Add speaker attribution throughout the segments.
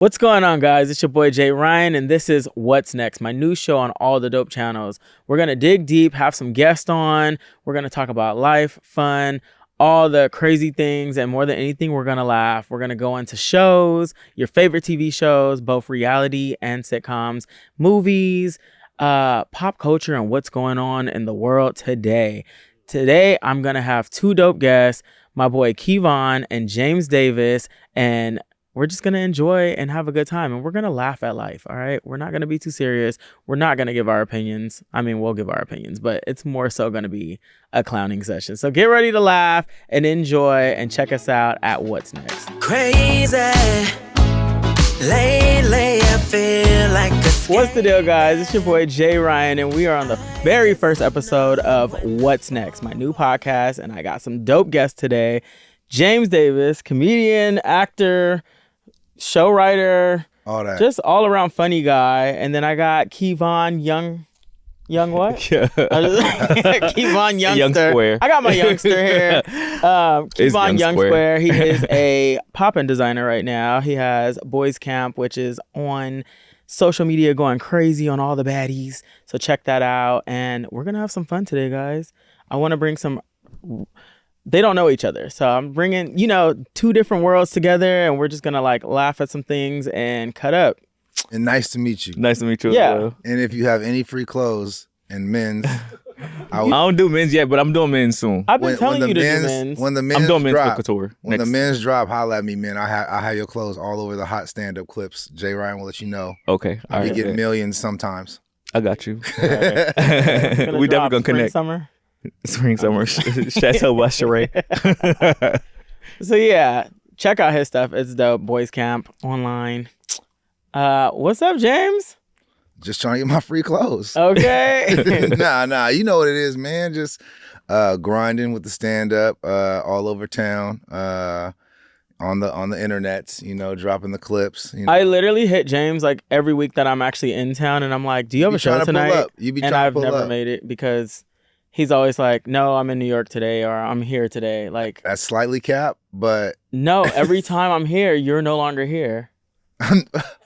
Speaker 1: What's going on, guys? It's your boy J.Ryan, and this is What's Next, my new show on all the dope channels. We're going to dig deep, have some guests on. We're going to talk about life, fun, all the crazy things, and more than anything, we're going to laugh. We're going to go into shows, your favorite TV shows, both reality and sitcoms, movies, pop culture, and what's going on in the world today. Today, I'm going to have two dope guests, my boy Kevon and James Davis, and we're just going to enjoy and have a good time. And we're going to laugh at life, all right? We're not going to be too serious. We're not going to give our opinions. I mean, we'll give our opinions, but it's more so going to be a clowning session. So get ready to laugh and enjoy and check us out at What's Next.
Speaker 2: Crazy. Lately, I feel like a
Speaker 1: What's the deal, guys? It's your boy J.Ryan, and we are on the very first episode of What's Next, my new podcast. And I got some dope guests today. James Davis, comedian, actor, show writer,
Speaker 3: all that,
Speaker 1: just all around funny guy. And then I got Kevon, young what?
Speaker 4: Yeah.
Speaker 1: Kevon Youngster.
Speaker 4: Young Square.
Speaker 1: I got my youngster here. Kevon Young Square. He is a pop-in designer right now. He has Boys Camp, which is on social media going crazy on all the baddies. So check that out. And we're going to have some fun today, guys. I want to bring some... They don't know each other. So I'm bringing, two different worlds together, and we're just going to laugh at some things and cut up.
Speaker 3: and nice to meet you.
Speaker 4: Nice to meet you.
Speaker 1: Yeah.
Speaker 4: As well.
Speaker 3: And if you have any free clothes and men's,
Speaker 4: I don't do men's yet, but I'm doing men's soon.
Speaker 1: I've been telling you to do men's.
Speaker 3: When the men's
Speaker 4: I'm doing men's
Speaker 3: drop,
Speaker 4: for couture.
Speaker 3: when the men's drop, holla at me, man. I have your clothes all over the hot stand-up clips. J.Ryan will let you know.
Speaker 4: Okay.
Speaker 3: I'll be getting millions sometimes.
Speaker 4: I got you.
Speaker 1: All right.
Speaker 4: We definitely gonna connect.
Speaker 1: Summer.
Speaker 4: Spring, summer. Chateau by Sheree.
Speaker 1: So yeah, check out his stuff. It's dope. Boys Camp online. What's up, James?
Speaker 3: Just trying to get my free clothes.
Speaker 1: Okay.
Speaker 3: Nah. You know what it is, man. Just grinding with the stand-up all over town. On the internets, dropping the clips.
Speaker 1: I literally hit James every week that I'm actually in town, and I'm like, "Do you have a show tonight?" And I've never made it because he's always like, "No, I'm in New York today," or "I'm here today."
Speaker 3: That's slightly cap, but
Speaker 1: no, every time I'm here, you're no longer here.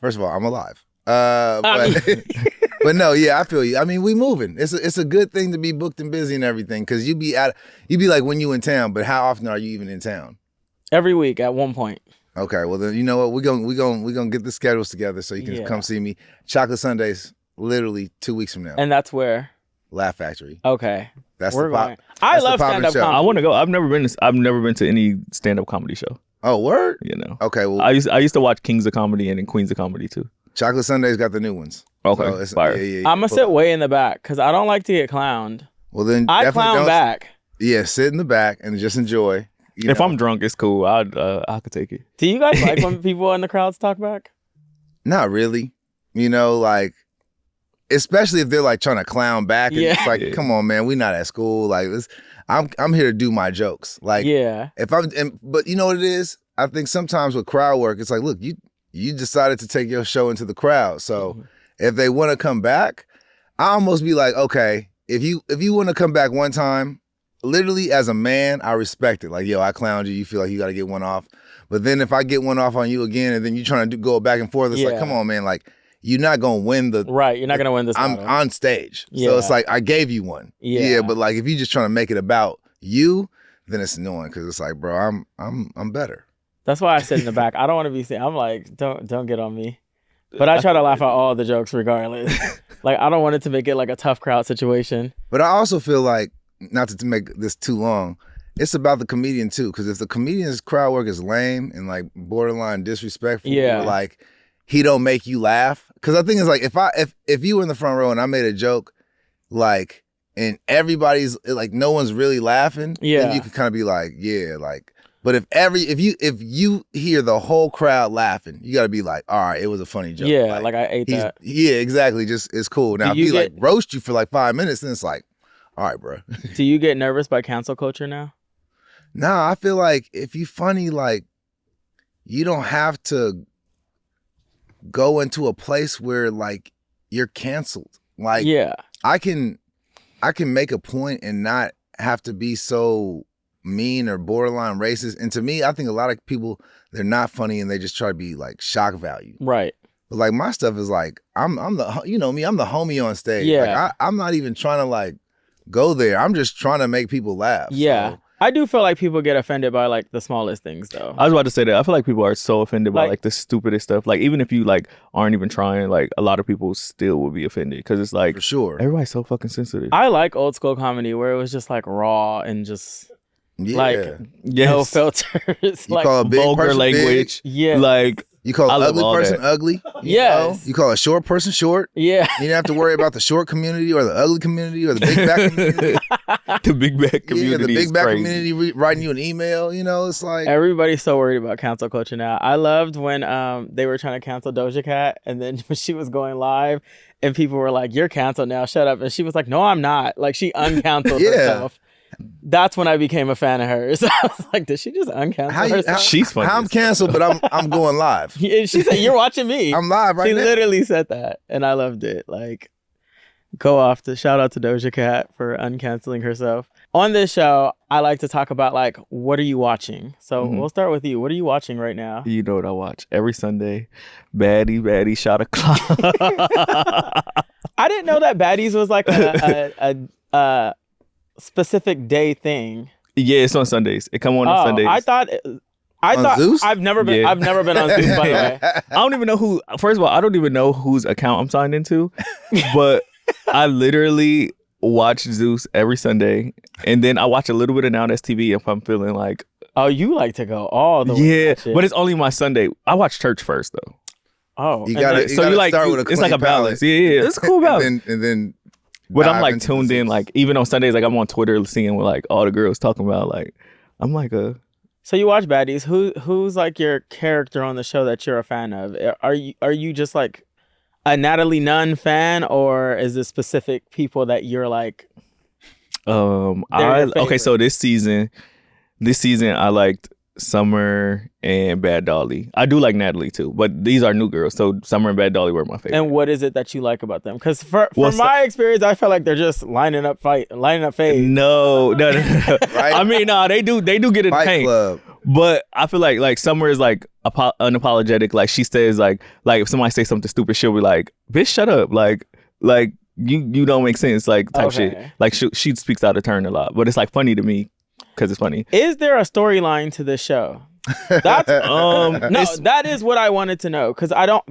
Speaker 3: First of all, I'm alive. But no, yeah, I feel you. I mean, we moving. It's a good thing to be booked and busy and everything, because you be like when you in town, but how often are you even in town?
Speaker 1: Every week at one point.
Speaker 3: Okay, well then you know what, we're gonna get the schedules together so you can come see me. Chocolate Sundays, literally 2 weeks from now.
Speaker 1: And that's where?
Speaker 3: Laugh Factory.
Speaker 1: Okay.
Speaker 3: That's
Speaker 1: We're
Speaker 3: the pop.
Speaker 1: going. I love stand-up
Speaker 3: show.
Speaker 1: comedy.
Speaker 4: I want to go. I've never been to any stand-up comedy show.
Speaker 3: Oh, word? Okay, well
Speaker 4: I used to watch Kings of Comedy and then Queens of Comedy too.
Speaker 3: Chocolate Sundays got the new ones.
Speaker 4: Okay,
Speaker 3: So
Speaker 4: fire.
Speaker 3: yeah.
Speaker 1: I'm gonna sit way in the back because I don't like to get clowned.
Speaker 3: Well then
Speaker 1: I
Speaker 3: definitely
Speaker 1: clown
Speaker 3: don't-
Speaker 1: back.
Speaker 3: Yeah, sit in the back and just enjoy.
Speaker 4: If I'm drunk, it's cool. I could take it.
Speaker 1: Do you guys like when people in the crowds talk back?
Speaker 3: Not really. Especially if they're trying to clown back. And it's come on, man, we not at school. I'm here to do my jokes.
Speaker 1: Yeah.
Speaker 3: But you know what it is? I think sometimes with crowd work, it's look, you decided to take your show into the crowd. So if they want to come back, I almost be like, okay, if you want to come back one time, literally as a man, I respect it. Yo, I clowned you. You feel like you got to get one off. But then if I get one off on you again, and then you're trying to go back and forth, it's come on, man. You're not going to win the...
Speaker 1: Right, you're not going to win this
Speaker 3: I'm
Speaker 1: battle.
Speaker 3: on stage.
Speaker 1: Yeah.
Speaker 3: So it's I gave you one.
Speaker 1: Yeah.
Speaker 3: But if you're just trying to make it about you, then it's annoying because it's bro, I'm better.
Speaker 1: That's why I sit in the back. I don't want to be seen. I'm don't get on me. But I try to laugh at all the jokes regardless. I don't want it to make it a tough crowd situation.
Speaker 3: But I also feel not to make this too long, it's about the comedian too. Because if the comedian's crowd work is lame and borderline disrespectful, or he don't make you laugh. Because the thing is if you were in the front row and I made a joke, and everybody's no one's really laughing, then you can kind of be but if you hear the whole crowd laughing, you gotta be all right, it was a funny joke.
Speaker 1: Yeah, I ate that.
Speaker 3: Yeah, exactly. Just it's cool. Now if he roast you for 5 minutes, then it's all right, bro.
Speaker 1: Do you get nervous by cancel culture now?
Speaker 3: Nah, I feel if you funny, you don't have to go into a place where you're canceled.
Speaker 1: Yeah.
Speaker 3: I can make a point and not have to be so mean or borderline racist. And to me, I think a lot of people, they're not funny and they just try to be like shock value.
Speaker 1: Right.
Speaker 3: But like my stuff is like, I'm the, you know me, I'm the homie on stage.
Speaker 1: Yeah.
Speaker 3: Like I'm not even trying to like go there. I'm just trying to make people laugh.
Speaker 1: Yeah.
Speaker 3: So.
Speaker 1: I do feel like people get offended by like the smallest things though.
Speaker 4: I was about to say that. I feel like people are so offended by like the stupidest stuff. Like even if you like aren't even trying, like a lot of people still will be offended because it's like
Speaker 3: For sure.
Speaker 4: everybody's so fucking sensitive.
Speaker 1: I like old school comedy where it was just like raw and just like no filters.
Speaker 3: You
Speaker 1: like
Speaker 3: call a big
Speaker 4: vulgar
Speaker 3: person
Speaker 4: language.
Speaker 3: big.
Speaker 1: Yeah.
Speaker 4: Like
Speaker 3: You call
Speaker 4: I
Speaker 3: an
Speaker 4: love
Speaker 3: ugly
Speaker 4: all
Speaker 3: person
Speaker 4: that.
Speaker 3: ugly.
Speaker 1: Yes.
Speaker 3: You call a short person short.
Speaker 1: Yeah.
Speaker 3: You don't have to worry about the short community or the ugly community or the big back community.
Speaker 4: the big back community.
Speaker 3: Yeah, the big
Speaker 4: is
Speaker 3: back
Speaker 4: crazy.
Speaker 3: community writing you an email. You know, it's like
Speaker 1: Everybody's so worried about cancel culture now. I loved when they were trying to cancel Doja Cat, and then when she was going live, and people were like, "You're canceled now, shut up," and she was like, "No, I'm not." Like she uncanceled herself. That's when I became a fan of hers. I was like, did she just uncancel herself?
Speaker 4: She's funny.
Speaker 3: I'm canceled, but I'm going live.
Speaker 1: She said, "You're watching me."
Speaker 3: I'm live right
Speaker 1: she
Speaker 3: now.
Speaker 1: She literally said that, and I loved it. Like, go off to shout out to Doja Cat for uncanceling herself. On this show, I like to talk about like, what are you watching? So we'll start with you. What are you watching right now?
Speaker 4: You know what I watch every Sunday? Baddie, shot o'clock.
Speaker 1: I didn't know that Baddies was like a specific day thing.
Speaker 4: Yeah, it's on Sundays. It come on Sundays.
Speaker 1: I thought
Speaker 3: Zeus?
Speaker 1: I've never been.
Speaker 4: Yeah.
Speaker 1: I've never been on Zeus. By the way,
Speaker 4: I don't even know who. First of all, I don't even know whose account I'm signed into, but I literally watch Zeus every Sunday, and then I watch a little bit of Now That's TV if I'm feeling like.
Speaker 1: Oh, you like to go all the way.
Speaker 4: Yeah, but it's only my Sunday. I watch church first though.
Speaker 1: Oh,
Speaker 3: You gotta start with a
Speaker 4: it's like a
Speaker 3: clean
Speaker 4: balance.
Speaker 3: palate.
Speaker 4: Yeah, it's a cool balance.
Speaker 3: and then
Speaker 4: But I'm
Speaker 3: dive
Speaker 4: like
Speaker 3: into
Speaker 4: tuned
Speaker 3: the
Speaker 4: in,
Speaker 3: Zeus.
Speaker 4: like even on Sundays, like I'm on Twitter seeing what like all the girls talking about. Like I'm like
Speaker 1: So you watch Baddies. Who's like your character on the show that you're a fan of? Are you just like a Natalie Nunn fan, or is it specific people that you're like?
Speaker 4: Okay, so this season I liked Summer and Bad Dolly. I do like Natalie too, but these are new girls. So Summer and Bad Dolly were my favorite.
Speaker 1: And what is it that you like about them? Because from my experience, I feel like they're just lining up fades.
Speaker 4: No.
Speaker 3: Right?
Speaker 4: I mean, they do get in the
Speaker 3: Fight
Speaker 4: paint.
Speaker 3: Club.
Speaker 4: But I feel like Summer is like unapologetic. Like she says like if somebody say something stupid, she'll be like, "Bitch, shut up!" Like you don't make sense. Like type shit. Like she speaks out of turn a lot, but it's like funny to me because it's funny.
Speaker 1: Is there a storyline to this show? That's that is what I wanted to know because I don't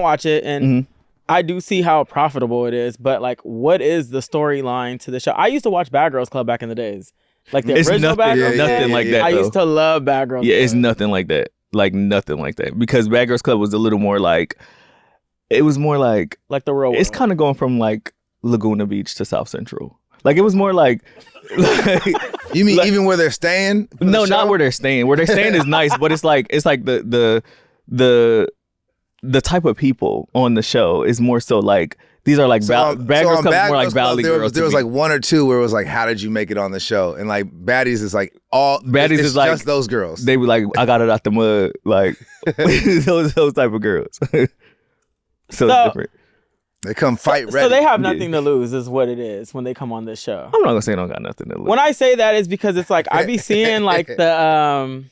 Speaker 1: watch it and I do see how profitable it is. But like, what is the storyline to the show? I used to watch Bad Girls Club back in the days. Like the original Bad Girls Club.
Speaker 4: Nothing like that.
Speaker 1: I used to love Bad Girls Club.
Speaker 4: Yeah, it's nothing like that. Like nothing like that. Because Bad Girls Club was a little more like, it was more like
Speaker 1: the real world.
Speaker 4: It's kind of going from like Laguna Beach to South Central. Like it was more like
Speaker 3: You mean even where they're staying?
Speaker 4: No, not where they're staying. Where they're staying is nice, but it's like the type of people on the show is more so like these are like Bad Girls Club is more like Valley Girls.
Speaker 3: There was like one or two where it was like, how did you make it on the show? And like Baddies is like
Speaker 4: Baddies is like
Speaker 3: just those girls.
Speaker 4: They were like, I got it out the mud, like those type of girls. So it's different.
Speaker 3: They come fight ready.
Speaker 1: So they have nothing to lose is what it is when they come on this show.
Speaker 4: I'm not gonna say they don't got nothing to lose.
Speaker 1: When I say that is because it's like I be seeing like the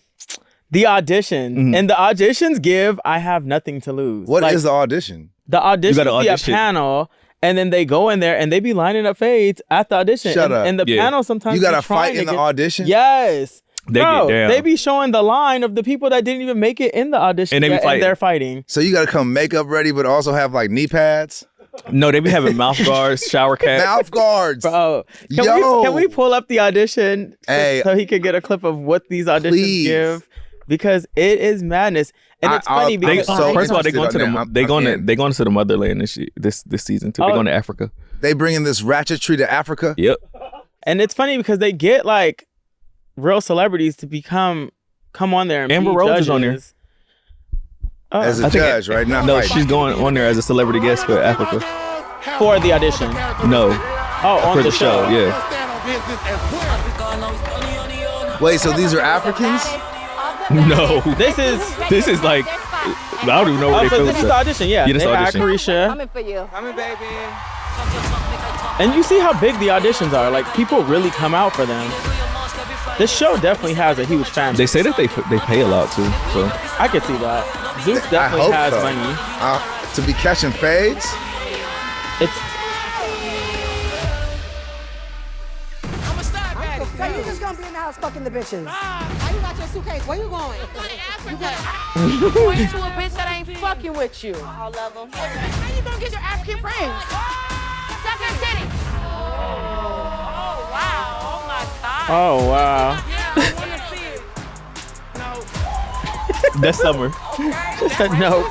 Speaker 1: audition and the auditions give I have nothing to lose.
Speaker 3: What
Speaker 1: like,
Speaker 3: is the audition?
Speaker 1: The audition be a
Speaker 4: audition.
Speaker 1: panel and then they go in there and they be lining up fades at the audition.
Speaker 3: Shut up.
Speaker 1: And the panel sometimes
Speaker 3: You got
Speaker 1: be
Speaker 3: to fight in the audition?
Speaker 1: Yes.
Speaker 4: They get down.
Speaker 1: They be showing the line of the people that didn't even make it in the audition
Speaker 4: And they be
Speaker 1: and they're fighting.
Speaker 3: So you got to come makeup ready, but also have like knee pads?
Speaker 4: No, they be having mouth guards, shower caps.
Speaker 3: Mouth guards.
Speaker 1: Bro, can we pull up the audition so he could get a clip of what these auditions give? Because it is madness. And it's funny because
Speaker 4: first of all, they going to the motherland this season too. They're going to Africa.
Speaker 3: They bringing this ratchetry to Africa?
Speaker 4: Yep.
Speaker 1: And it's funny because they get like real celebrities to come on there and
Speaker 4: Amber
Speaker 1: be
Speaker 4: Rose
Speaker 1: judges.
Speaker 4: is on there.
Speaker 3: As a judge, right? Not
Speaker 4: no,
Speaker 3: fighting.
Speaker 4: she's going on there as a celebrity guest for Africa.
Speaker 1: For the audition.
Speaker 4: No.
Speaker 1: On
Speaker 4: for
Speaker 1: the
Speaker 4: show. Yeah.
Speaker 3: Wait, so these are Africans?
Speaker 4: No.
Speaker 1: This is
Speaker 4: like I don't even know where they
Speaker 1: so
Speaker 4: filmed
Speaker 1: this is the audition, yeah.
Speaker 4: this
Speaker 1: They had
Speaker 4: audition.
Speaker 1: Carisha.
Speaker 5: Coming for you. Coming, baby.
Speaker 1: And you see how big the auditions are. Like people really come out for them. This show definitely has a huge fan base.
Speaker 4: They say that they pay a lot too. So
Speaker 1: I could see that. Zeus definitely has
Speaker 3: so.
Speaker 1: money.
Speaker 3: To be catching fades?
Speaker 1: It's
Speaker 5: So you just gonna be in the house fucking the bitches? Why you got your suitcase? Where you going?
Speaker 6: Going to a bitch that ain't fucking with you.
Speaker 5: I love them.
Speaker 6: How you gonna get your African friends? Suck your titty. Oh, wow. Oh, my God.
Speaker 1: oh wow.
Speaker 6: Yeah, I want to see it. No.
Speaker 4: that's summer.
Speaker 1: She said no.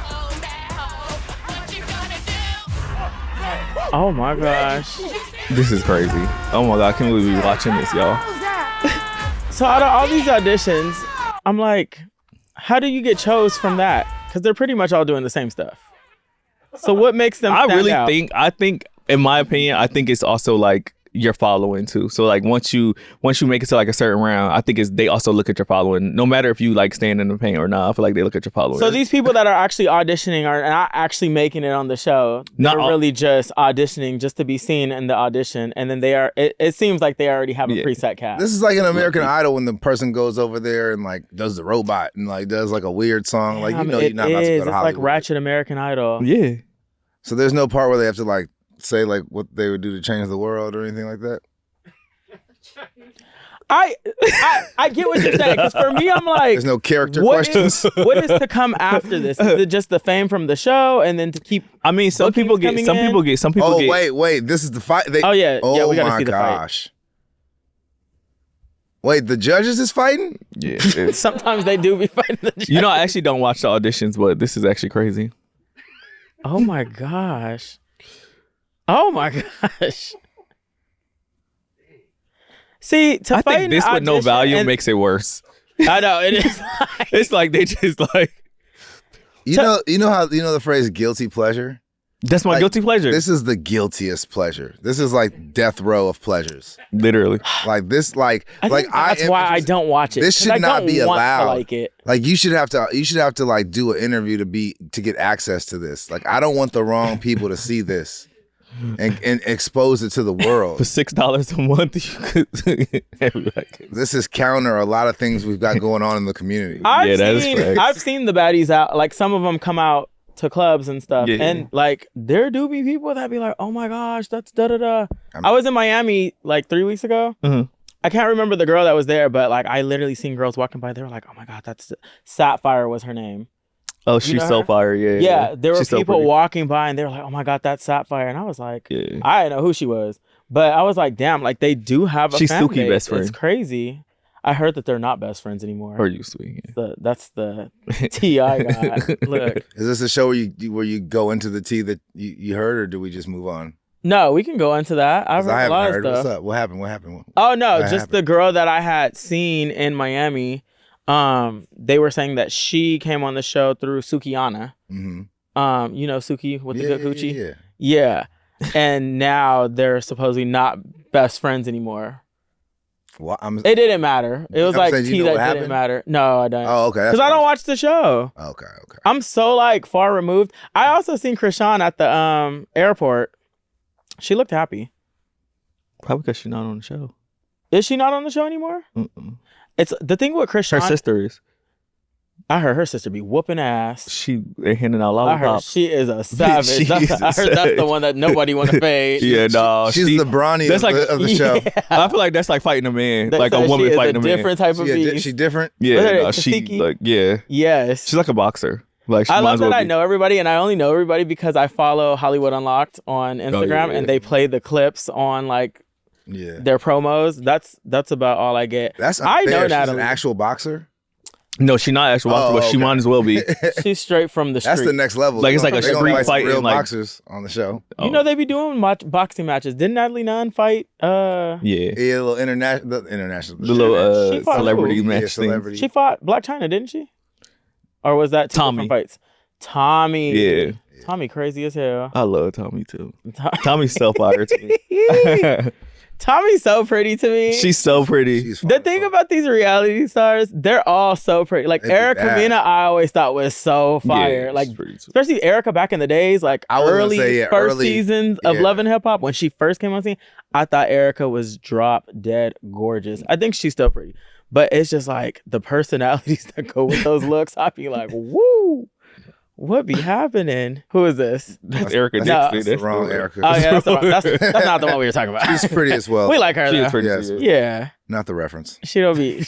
Speaker 6: Show that ass. What you gonna do?
Speaker 1: Oh my gosh.
Speaker 4: This is crazy. Oh my God, I can't believe we watching this, y'all.
Speaker 5: Who's that?
Speaker 1: So out of all these auditions, I'm like, how do you get chose from that? Because they're pretty much all doing the same stuff. So what makes them
Speaker 4: I
Speaker 1: stand
Speaker 4: really
Speaker 1: out?
Speaker 4: think, in my opinion, I think it's also like your following too. So like once you make it to like a certain round, I think they also look at your following. No matter if you like stand in the paint or not, I feel like they look at your following.
Speaker 1: So these people that are actually auditioning are not actually making it on the show. They're really just auditioning just to be seen in the audition. And then it seems like they already have a preset cast.
Speaker 3: This is like an American Idol when the person goes over there and like does the robot and like does like a weird song. Like, you know, you're not about to go to
Speaker 1: It's like
Speaker 3: Hollywood.
Speaker 1: Ratchet American Idol.
Speaker 4: Yeah.
Speaker 3: So there's no part where they have to like say like what they would do to change the world or anything like that?
Speaker 1: I get what you're saying, because for me, I'm like,
Speaker 3: There's no character
Speaker 1: what
Speaker 3: questions.
Speaker 1: what is to come after this? Is it just the fame from the show, and then to keep?
Speaker 4: I mean, some people get.
Speaker 3: Oh, wait, this is the fight.
Speaker 1: Oh, yeah, we gotta see the fight.
Speaker 3: gosh. Wait, the judges is fighting?
Speaker 4: Yeah.
Speaker 1: Sometimes they do be fighting the judge.
Speaker 4: You know, I actually don't watch the auditions, but this is actually crazy.
Speaker 1: Oh my gosh. Oh my gosh. See,
Speaker 4: I think this with no value makes it worse.
Speaker 1: I know it is.
Speaker 4: It's like they just like.
Speaker 3: You know the phrase guilty pleasure?
Speaker 4: That's my
Speaker 3: Like,
Speaker 4: guilty pleasure.
Speaker 3: This is the guiltiest pleasure. This is like death row of pleasures.
Speaker 4: Literally.
Speaker 3: Like this, like
Speaker 1: I think that's why I don't watch it.
Speaker 3: This
Speaker 1: 'cause
Speaker 3: should
Speaker 1: I
Speaker 3: not
Speaker 1: don't
Speaker 3: be
Speaker 1: want to
Speaker 3: allowed.
Speaker 1: like it.
Speaker 3: Like you should have to like do an interview to get access to this. Like I don't want the wrong people to see this and expose it to the world.
Speaker 4: For $6 a month, you could. Everybody.
Speaker 3: This is counter a lot of things we've got going on in the community.
Speaker 1: I've seen the baddies out. Like some of them come out to clubs and stuff, and like there do be people that be like, "Oh my gosh, that's da da da." I was in Miami like 3 weeks ago.
Speaker 4: Mm-hmm.
Speaker 1: I can't remember the girl that was there, but like I literally seen girls walking by. They were like, "Oh my god, that's Sapphire was her name."
Speaker 4: Oh, she's so fire, yeah.
Speaker 1: Yeah, there were
Speaker 4: She's so
Speaker 1: people
Speaker 4: pretty.
Speaker 1: walking by and they were like, "Oh my god, that's Sapphire," and I was like, I didn't know who she was, but I was like, "Damn, like they do have a
Speaker 4: She's
Speaker 1: fan
Speaker 4: Suki
Speaker 1: base.
Speaker 4: best friend.
Speaker 1: It's crazy." I heard that they're not best friends anymore.
Speaker 4: Or used to be. Yeah.
Speaker 1: That's the T.I. guy. Look,
Speaker 3: Is this a show where you go into the tea that you heard, or do we just move on?
Speaker 1: no, we can go into that. I've
Speaker 3: 'Cause
Speaker 1: heard
Speaker 3: I
Speaker 1: a lot
Speaker 3: haven't
Speaker 1: of
Speaker 3: heard.
Speaker 1: stuff.
Speaker 3: What's up? What happened?
Speaker 1: Oh no,
Speaker 3: What
Speaker 1: just
Speaker 3: happened?
Speaker 1: the girl that I had seen in Miami. They were saying that she came on the show through Sukiana.
Speaker 3: Mm-hmm.
Speaker 1: You know Suki with the good coochie.
Speaker 3: Yeah.
Speaker 1: And now they're supposedly not best friends anymore.
Speaker 3: Well,
Speaker 1: It didn't matter. It was
Speaker 3: I'm
Speaker 1: like
Speaker 3: saying, you
Speaker 1: tea
Speaker 3: know
Speaker 1: that
Speaker 3: what
Speaker 1: didn't
Speaker 3: happened?
Speaker 1: matter. No, I don't.
Speaker 3: Oh, okay.
Speaker 1: Because I don't watch the show.
Speaker 3: Okay.
Speaker 1: I'm so like far removed. I also seen Krishan at the airport. She looked happy.
Speaker 4: Probably because she's not on the show.
Speaker 1: Is she not on the show anymore?
Speaker 4: Mm-mm.
Speaker 1: It's the thing with Krishan.
Speaker 4: Her sister is.
Speaker 1: I heard her sister be whooping ass.
Speaker 4: They're handing out
Speaker 1: I heard
Speaker 4: lollipops.
Speaker 1: she is a savage.
Speaker 4: She's
Speaker 1: I
Speaker 4: a
Speaker 1: heard that's the
Speaker 4: savage.
Speaker 1: one that nobody want to fade.
Speaker 4: Yeah, no.
Speaker 3: She's the Bronny
Speaker 4: that's
Speaker 3: of the show.
Speaker 1: Yeah.
Speaker 4: I feel like that's like fighting a man.
Speaker 1: They
Speaker 4: Like a
Speaker 1: said
Speaker 4: woman
Speaker 1: she is
Speaker 4: fighting a man.
Speaker 1: different type of beast.
Speaker 3: She different?
Speaker 1: Was
Speaker 4: Yeah,
Speaker 1: it
Speaker 4: no, she
Speaker 1: Tasiki?
Speaker 4: like, yeah.
Speaker 1: Yes.
Speaker 4: She's like a boxer. Like she
Speaker 1: I
Speaker 4: might
Speaker 1: love
Speaker 4: as well
Speaker 1: that I
Speaker 4: be.
Speaker 1: know everybody, and I only know everybody because I follow Hollywood Unlocked on Instagram,
Speaker 4: yeah.
Speaker 1: and they play the clips on like their promos. That's about all I get.
Speaker 3: That's
Speaker 1: I
Speaker 3: unfair.
Speaker 1: know
Speaker 3: She's
Speaker 1: Natalie.
Speaker 3: an actual boxer.
Speaker 4: No, she's not actual boxer, but she
Speaker 3: okay.
Speaker 4: might as well be.
Speaker 1: She's straight from the street.
Speaker 3: That's the next level.
Speaker 4: Like, it's like a
Speaker 3: They gonna
Speaker 4: street
Speaker 3: fight some
Speaker 4: fighting,
Speaker 3: real
Speaker 4: like-
Speaker 3: boxers on the show.
Speaker 1: You know they be doing boxing matches. Didn't Natalie Nunn fight?
Speaker 4: Yeah.
Speaker 3: Yeah, a little international.
Speaker 4: The little
Speaker 1: She fought
Speaker 4: celebrity
Speaker 1: who?
Speaker 4: match
Speaker 3: Yeah,
Speaker 4: thing.
Speaker 3: celebrity.
Speaker 1: She fought Black China, didn't she? Or was that two
Speaker 4: Tommy.
Speaker 1: different fights? Tommy.
Speaker 4: Yeah.
Speaker 1: Tommy crazy as hell.
Speaker 4: I love Tommy too. Tommy's so fire to me.
Speaker 1: Tommy's so pretty to me.
Speaker 4: She's so pretty.
Speaker 3: She's
Speaker 1: The thing about these reality stars, they're all so pretty. Like
Speaker 3: They be
Speaker 1: Erica
Speaker 3: bad.
Speaker 1: Mena, I always thought was so fire.
Speaker 4: Yeah,
Speaker 1: like
Speaker 4: she's pretty too.
Speaker 1: especially Erica back in the days, like
Speaker 3: I was gonna
Speaker 1: early
Speaker 3: say,
Speaker 1: first
Speaker 3: early-
Speaker 1: seasons of
Speaker 3: yeah.
Speaker 1: Love and Hip Hop when she first came on scene. I thought Erica was drop dead gorgeous. I think she's still pretty, but it's just like the personalities that go with those looks. I be like, woo. What be happening? Who is this?
Speaker 4: That's Erica
Speaker 1: No.
Speaker 4: Dixon.
Speaker 3: That's the wrong Erica.
Speaker 1: Oh yeah, that's not the one we were talking about.
Speaker 3: She's pretty as well.
Speaker 1: We like her
Speaker 4: She
Speaker 1: though.
Speaker 4: is pretty.
Speaker 3: Yes.
Speaker 4: Yes.
Speaker 1: Yeah,
Speaker 3: Not the reference.
Speaker 1: she don't be.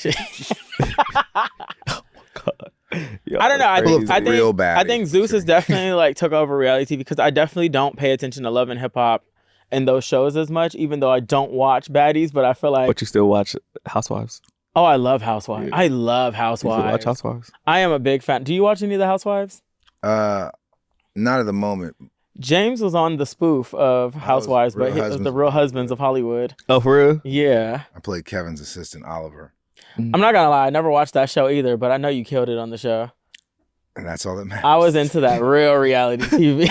Speaker 4: Yo,
Speaker 1: I don't know. I
Speaker 3: Pull
Speaker 1: think
Speaker 3: up
Speaker 1: I
Speaker 3: the
Speaker 1: think
Speaker 3: real baddie.
Speaker 1: I think Zeus has definitely like took over reality TV because I definitely don't pay attention to Love and Hip Hop and those shows as much, even though I don't watch Baddies. But I feel like
Speaker 4: But you still watch Housewives?
Speaker 1: oh, I love Housewives.
Speaker 4: Yeah.
Speaker 1: I love
Speaker 4: You still
Speaker 1: Housewives.
Speaker 4: watch Housewives?
Speaker 1: I am a big fan. Do you watch any of the Housewives?
Speaker 3: Not at the moment.
Speaker 1: James was on the spoof of Housewives, but
Speaker 3: Real
Speaker 1: he was the
Speaker 3: Husbands.
Speaker 1: Real Husbands of Hollywood.
Speaker 4: Oh, for real?
Speaker 1: Yeah,
Speaker 3: I played Kevin's assistant, Oliver.
Speaker 1: I'm not gonna lie, I never watched that show either, but I know you killed it on the show.
Speaker 3: And that's all that matters.
Speaker 1: I was into that real reality TV.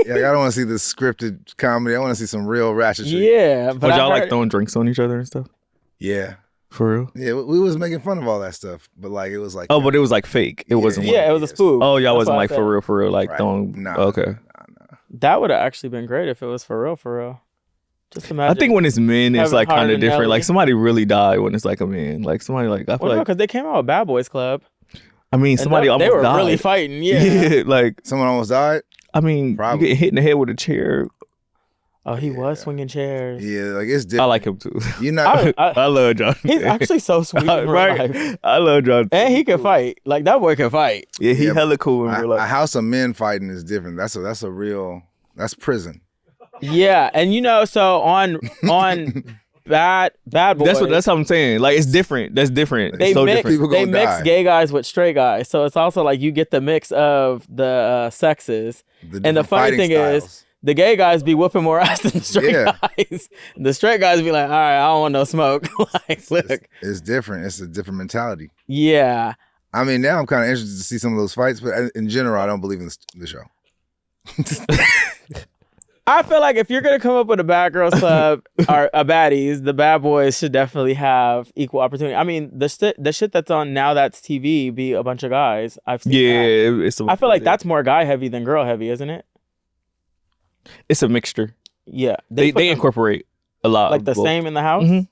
Speaker 3: Yeah, like, I don't want to see this scripted comedy. I want to see some real ratchetry.
Speaker 1: Yeah, but
Speaker 4: But
Speaker 1: I
Speaker 4: y'all like
Speaker 1: heard-
Speaker 4: throwing drinks on each other and stuff?
Speaker 3: Yeah.
Speaker 4: For real?
Speaker 3: Yeah, we was making fun of all that stuff, but like it was like
Speaker 4: Oh, but it was like fake. It wasn't.
Speaker 1: yeah, it was a spoof.
Speaker 4: Oh, y'all
Speaker 1: That's
Speaker 4: wasn't
Speaker 1: what I
Speaker 4: like
Speaker 1: said.
Speaker 4: for real, like
Speaker 3: Right.
Speaker 4: throwing.
Speaker 3: Nah,
Speaker 4: Okay.
Speaker 3: nah.
Speaker 1: That would have actually been great if it was for real. Just
Speaker 4: I
Speaker 1: imagine.
Speaker 4: think when it's men, it's
Speaker 1: Kevin
Speaker 4: like
Speaker 1: Hart
Speaker 4: kind of
Speaker 1: and
Speaker 4: different.
Speaker 1: Nelly.
Speaker 4: Like somebody really died when it's like a man. Like somebody like I feel
Speaker 1: well, no,
Speaker 4: like.
Speaker 1: because they came out with Bad Boys Club.
Speaker 4: I mean,
Speaker 1: And
Speaker 4: somebody
Speaker 1: they
Speaker 4: almost
Speaker 1: were
Speaker 4: died.
Speaker 1: really fighting. Yeah.
Speaker 4: Yeah, like
Speaker 3: Someone almost died.
Speaker 4: I mean,
Speaker 3: Probably.
Speaker 4: you get hit in the head with a chair.
Speaker 1: Oh, he was swinging chairs.
Speaker 3: Yeah, like it's
Speaker 4: I
Speaker 3: different.
Speaker 4: like him too.
Speaker 3: You're not.
Speaker 1: I
Speaker 4: love John.
Speaker 1: he's actually so sweet in real
Speaker 4: right.
Speaker 1: life.
Speaker 4: I love John.
Speaker 1: And he can fight. Like, that boy can fight.
Speaker 4: Yeah, he
Speaker 3: Yeah,
Speaker 4: hella cool in real
Speaker 3: a
Speaker 4: life.
Speaker 3: house of men fighting is different. That's a real. That's prison.
Speaker 1: Yeah. And, so on Bad Boys.
Speaker 4: That's what I'm saying. Like it's different. That's different.
Speaker 1: They
Speaker 4: It's so
Speaker 1: mix,
Speaker 4: different.
Speaker 3: People
Speaker 1: they
Speaker 3: gonna
Speaker 1: mix
Speaker 3: die.
Speaker 1: gay guys with straight guys. So it's also like you get the mix of the sexes. And the
Speaker 3: different
Speaker 1: funny
Speaker 3: fighting
Speaker 1: thing is,
Speaker 3: styles.
Speaker 1: the gay guys be whooping more ass than the straight
Speaker 3: Yeah.
Speaker 1: guys. The straight guys be like, all right, I don't want no smoke. Like, look.
Speaker 3: It's different. It's a different mentality.
Speaker 1: Yeah.
Speaker 3: I mean, now I'm kind of interested to see some of those fights, but in general, I don't believe in the show.
Speaker 1: I feel like if you're gonna come up with a Bad Girls Club or a Baddies, the Bad Boys should definitely have equal opportunity. I mean, the shit that's on Now That's TV be a bunch of guys. I've seen
Speaker 4: Yeah,
Speaker 1: that.
Speaker 4: it's.
Speaker 1: I feel like that's more guy heavy than girl heavy, isn't it?
Speaker 4: It's a mixture.
Speaker 1: Yeah,
Speaker 4: They
Speaker 1: put them,
Speaker 4: incorporate a lot.
Speaker 1: like
Speaker 4: of
Speaker 1: the
Speaker 4: both.
Speaker 1: same in the house.
Speaker 4: Mhm.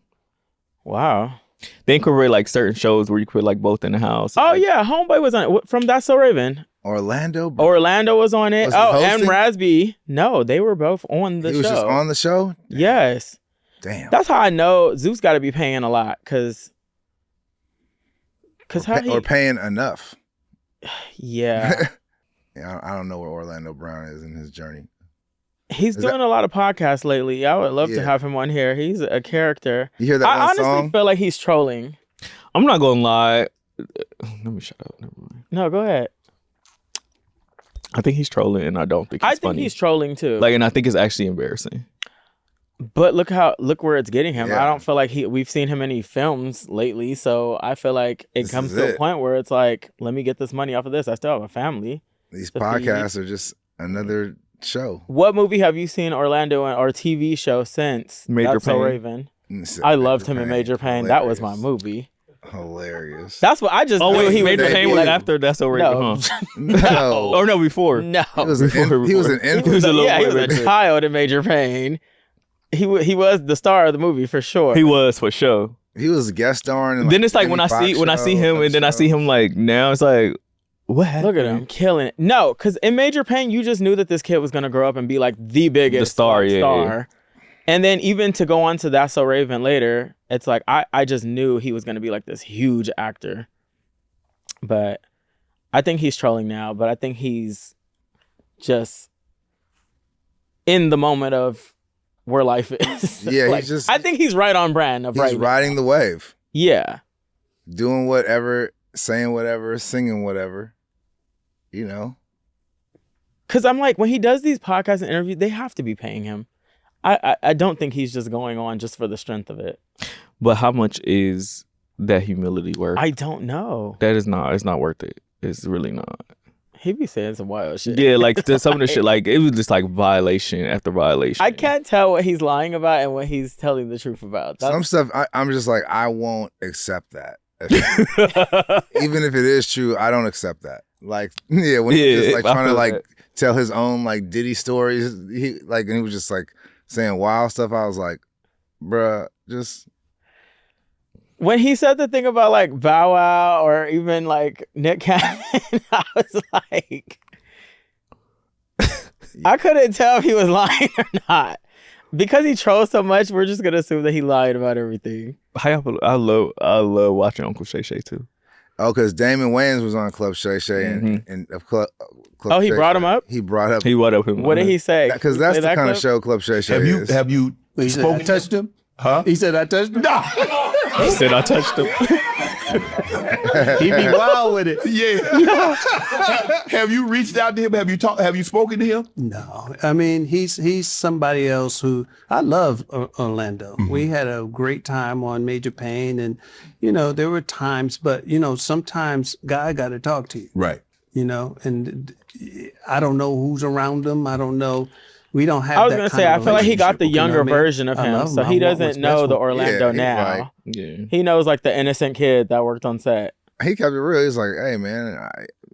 Speaker 1: Wow.
Speaker 4: They incorporate like certain shows where you put like both in the house.
Speaker 1: Oh
Speaker 4: Like,
Speaker 1: yeah, Homeboy was on it from That's So Raven.
Speaker 3: Orlando. Bro.
Speaker 1: Orlando was on it.
Speaker 3: Was he
Speaker 1: Oh, and
Speaker 3: hosting?
Speaker 1: Rasby. No, they were both on the
Speaker 3: he
Speaker 1: show.
Speaker 3: was just on the show.
Speaker 1: Yes.
Speaker 3: Damn.
Speaker 1: That's how I know Zeus got to be paying a lot, cause how he,
Speaker 3: or paying enough.
Speaker 1: yeah,
Speaker 3: Yeah, I don't know where Orlando Brown is in his journey.
Speaker 1: he's
Speaker 3: Is
Speaker 1: doing a lot of podcasts lately. I would love to
Speaker 3: Yeah.
Speaker 1: have him on here. He's a character.
Speaker 3: You hear that
Speaker 1: I
Speaker 3: one
Speaker 1: honestly
Speaker 3: song?
Speaker 1: feel like he's trolling.
Speaker 4: I'm not gonna lie. Let me shut up. Never mind.
Speaker 1: No, go ahead.
Speaker 4: I think he's trolling, and I don't think he's
Speaker 1: I think
Speaker 4: funny.
Speaker 1: he's trolling too.
Speaker 4: Like, and I think it's actually embarrassing.
Speaker 1: but look where it's getting him.
Speaker 3: Yeah.
Speaker 1: I don't feel like we've seen him in any films lately. So I feel like it
Speaker 3: This
Speaker 1: comes
Speaker 3: is
Speaker 1: to a
Speaker 3: it.
Speaker 1: point where it's like, let me get this money off of this. I still have a family.
Speaker 3: These
Speaker 1: the feed.
Speaker 3: podcasts are just another show.
Speaker 1: What movie have you seen Orlando in, or TV show since
Speaker 4: Major
Speaker 1: That's So
Speaker 4: Pain.
Speaker 1: Raven? I loved him in Major Pain. That was my
Speaker 3: Hilarious.
Speaker 1: movie.
Speaker 3: Hilarious.
Speaker 1: That's what I just
Speaker 4: Oh
Speaker 1: knew
Speaker 4: wait,
Speaker 1: he
Speaker 4: Major
Speaker 1: would
Speaker 4: Pain
Speaker 1: be
Speaker 4: was
Speaker 1: like,
Speaker 4: after That's So Raven,
Speaker 1: No.
Speaker 4: huh?
Speaker 3: No.
Speaker 4: Or no, before.
Speaker 1: No.
Speaker 3: He was an
Speaker 4: Before.
Speaker 3: he was an
Speaker 1: He
Speaker 3: infant.
Speaker 1: was
Speaker 4: a little
Speaker 1: he was
Speaker 4: boy
Speaker 1: a
Speaker 4: baby.
Speaker 1: child in Major Pain. He was the star of the movie for sure.
Speaker 4: He was for sure.
Speaker 3: He was guest starring. In,
Speaker 4: Then it's like when I
Speaker 3: Jamie
Speaker 4: see
Speaker 3: Foxx
Speaker 4: him,
Speaker 3: show,
Speaker 4: and then I see him like now, it's like, what happened?
Speaker 1: Look at him killing it. No, because in Major Pain, you just knew that this kid was gonna grow up and be like the biggest
Speaker 4: star,
Speaker 1: like,
Speaker 4: yeah,
Speaker 1: star. And then even to go on to That's So Raven later, it's like I just knew he was gonna be like this huge actor. But I think he's trolling now. But I think he's just in the moment of where life is.
Speaker 3: Yeah,
Speaker 1: Like,
Speaker 3: he's just.
Speaker 1: I think he's right on brand of
Speaker 3: he's
Speaker 1: right.
Speaker 3: riding the wave,
Speaker 1: Yeah.
Speaker 3: doing whatever, saying whatever, singing whatever. You know.
Speaker 1: Cause I'm like, when he does these podcasts and interviews, they have to be paying him. I don't think he's just going on just for the strength of it.
Speaker 4: But how much is that humility worth?
Speaker 1: I don't know.
Speaker 4: That is not. It's not worth it. It's really not.
Speaker 1: He be saying some wild shit.
Speaker 4: Yeah, like some of the shit, like it was just like violation after violation.
Speaker 1: I can't tell what he's lying about and what he's telling the truth about.
Speaker 3: Some stuff I'm just like, I won't accept that. Even if it is true, I don't accept that. Like, yeah, when he's just like trying to like tell his own like Diddy stories, and he was just like saying wild stuff. I was like, bruh, just.
Speaker 1: When he said the thing about like Bow Wow or even like Nick Cannon, I was like, I couldn't tell if he was lying or not. Because he trolls so much, we're just gonna assume that he lied about everything.
Speaker 4: I love watching Uncle Shay Shay too.
Speaker 3: Oh, because Damon Wayans was on Club Shay Shay and Club
Speaker 1: he
Speaker 3: Shay
Speaker 1: brought
Speaker 3: Shay.
Speaker 1: him up?
Speaker 3: He brought up
Speaker 4: him.
Speaker 1: What did he say?
Speaker 3: Because that's the kind
Speaker 1: clip?
Speaker 3: of show Club Shay Shay is.
Speaker 7: Have you touched him? Huh? He said I touched him? No.
Speaker 4: He said I touched him.
Speaker 7: He be wild with it. Yeah. Have you reached out to him? Have you spoken to him?
Speaker 8: No. I mean, he's somebody else who I love Orlando. Mm-hmm. We had a great time on Major Payne, and there were times, but sometimes guy got to talk to you.
Speaker 7: Right.
Speaker 8: And I don't know who's around him. I don't know. We don't have.
Speaker 1: I was gonna say, I feel like he got the younger version of him, so he doesn't know the Orlando now. He knows like the innocent kid that worked on set.
Speaker 3: He kept it real. He's like, "Hey man,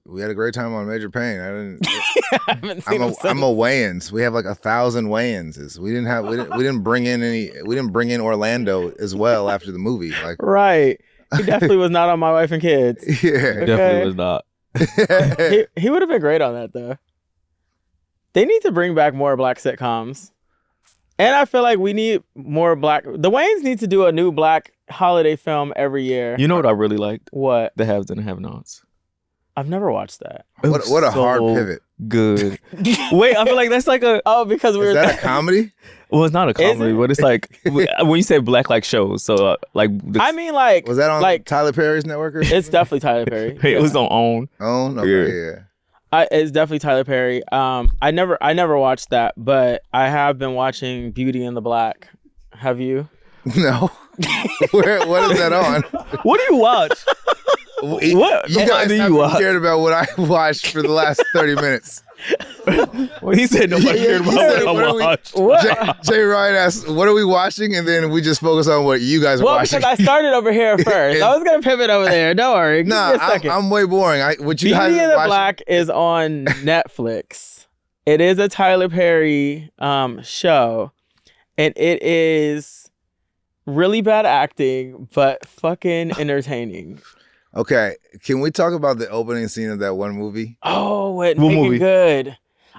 Speaker 3: we had a great time on Major Payne. I'm a Wayans. We have like 1,000 Wayanses. We didn't bring in Orlando as well after the movie. Like,
Speaker 1: right? He definitely was not on My Wife and Kids.
Speaker 3: Yeah,
Speaker 1: okay?
Speaker 4: Definitely was not.
Speaker 1: he would have been great on that though. They need to bring back more black sitcoms. And I feel like we need more black. The Wayans need to do a new black holiday film every year.
Speaker 4: You know what I really liked?
Speaker 1: What?
Speaker 4: The Haves and the Have-Nots.
Speaker 1: I've never watched that.
Speaker 3: What a hard pivot.
Speaker 4: Good. Wait, I feel like that's like a...
Speaker 1: Oh, because we were...
Speaker 3: Is that a comedy?
Speaker 4: Well, it's not a comedy, but it's like... when you say black like shows, so like...
Speaker 1: I mean like...
Speaker 3: Was that on like, Tyler Perry's network?
Speaker 1: It's definitely Tyler Perry.
Speaker 4: It was on OWN.
Speaker 3: OWN? Okay, yeah.
Speaker 1: It's definitely Tyler Perry. I never watched that, but I have been watching Beauty and the Black. Have you?
Speaker 3: No. What is that on?
Speaker 4: What do you watch? What?
Speaker 3: You guys cared about what I watched for the last 30 minutes.
Speaker 4: Well, he said nobody cared about what I watched.
Speaker 3: J.Ryan asked, what are we watching? And then we just focus on what you guys are watching.
Speaker 1: Well, because I started over here first. I was going to pivot over there. Don't worry.
Speaker 3: Nah, I'm way boring.
Speaker 1: Beauty and the Black is on Netflix. It is a Tyler Perry show. And it is really bad acting, but fucking entertaining.
Speaker 3: Okay, can we talk about the opening scene of that one movie?
Speaker 1: Oh, Making Good.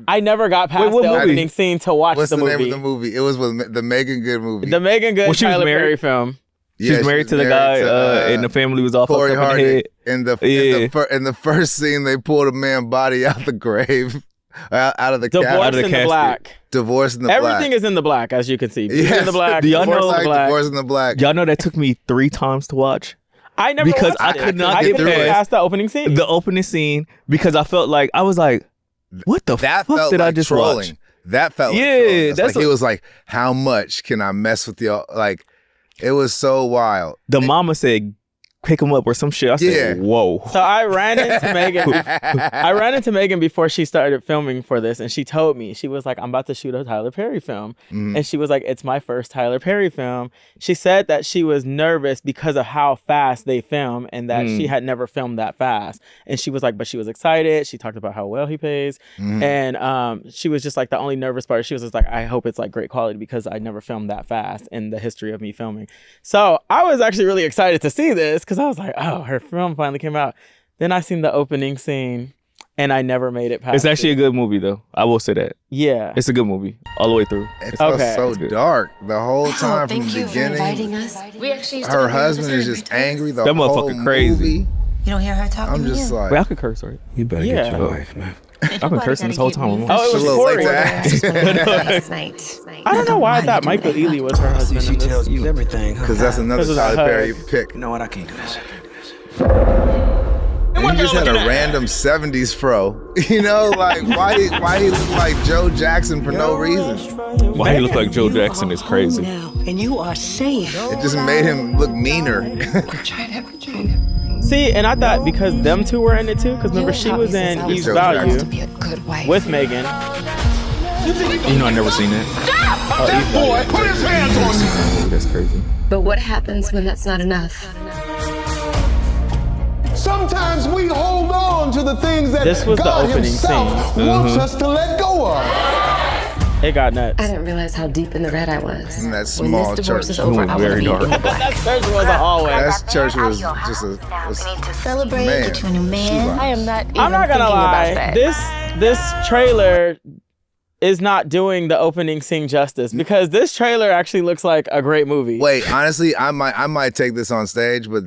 Speaker 1: I never got past the opening scene to watch the movie.
Speaker 3: What's the name of the movie? It was with the Megan Good movie.
Speaker 1: The Megan Good Tyler Perry film.
Speaker 4: She was married to the guy, and the family was all fucked up in the head.
Speaker 3: In the first scene, they pulled a man's body out the grave, out of the
Speaker 1: casket.
Speaker 3: Divorce in the Black.
Speaker 1: Everything is in the black, as you can see. Yes. In the Black.
Speaker 3: Divorce in the Black.
Speaker 4: Y'all know that took me 3 times to watch.
Speaker 1: I never
Speaker 4: because
Speaker 1: I
Speaker 4: could not get
Speaker 1: past the opening scene.
Speaker 4: The opening scene, because I felt like I was like, "What the fuck did I just watch?"
Speaker 3: That felt like that's like, he was like, "How much can I mess with y'all?" Like, it was so wild.
Speaker 4: The mama said, "Pick him up" or some shit. I said, "Whoa!"
Speaker 1: So I ran into Megan. I ran into Megan before she started filming for this, and she told me, she was like, "I'm about to shoot a Tyler Perry film," and she was like, "It's my first Tyler Perry film." She said that she was nervous because of how fast they film, and that she had never filmed that fast. And she was like, but she was excited. She talked about how well he pays, and she was just like, the only nervous part. She was just like, I hope it's like great quality because I never filmed that fast in the history of me filming. So I was actually really excited to see this. Because I was like, oh, her film finally came out. Then I seen the opening scene, and I never made it past.
Speaker 4: It's actually a good movie, though. I will say that.
Speaker 1: Yeah,
Speaker 4: it's a good movie all the way through.
Speaker 3: It felt so dark the whole time from the beginning. Her husband is just angry the
Speaker 4: that
Speaker 3: whole
Speaker 4: motherfucker crazy.
Speaker 3: Movie.
Speaker 5: You don't hear her talking.
Speaker 3: I'm just like,
Speaker 4: wait, I could curse, right?
Speaker 7: You better get your wife, man.
Speaker 4: I've been cursing this whole time.
Speaker 1: Oh, it was Corey.
Speaker 5: Last night.
Speaker 1: I don't know why I thought Michael Ealy was her husband.
Speaker 7: She tells you everything.
Speaker 3: Because that's another Tyler Perry pick.
Speaker 7: You know what? I can't do this.
Speaker 3: And he just had a random 70s fro. You know, like, why he look like Joe Jackson for no reason?
Speaker 4: Why he look like Joe Jackson is crazy.
Speaker 5: And you are safe.
Speaker 3: It just made him look meaner.
Speaker 1: See, and I thought because them two were in it too, because remember she was in Eve's Value with Megan.
Speaker 4: You know, I never seen that.
Speaker 7: That boy, put his hands on me.
Speaker 4: That's crazy.
Speaker 9: But what happens when that's not enough?
Speaker 7: Sometimes we hold on to the things that
Speaker 1: This was the
Speaker 7: God
Speaker 1: opening
Speaker 7: himself
Speaker 1: scene.
Speaker 7: wants us to let go of.
Speaker 1: It got nuts.
Speaker 9: I didn't realize how deep in the red I was.
Speaker 3: In that
Speaker 9: When
Speaker 3: small
Speaker 9: this divorce
Speaker 3: church.
Speaker 9: is over, I want to
Speaker 4: Very
Speaker 9: be
Speaker 4: dark.
Speaker 9: in the black.
Speaker 1: That church was a hallway.
Speaker 3: That church was just a
Speaker 10: Celebrate,
Speaker 3: man.
Speaker 10: get you a new man.
Speaker 6: I am not even
Speaker 1: I'm not gonna
Speaker 6: thinking
Speaker 1: lie.
Speaker 6: about that.
Speaker 1: This trailer is not doing the opening scene justice because this trailer actually looks like a great movie.
Speaker 3: Wait, honestly, I might take this on stage, but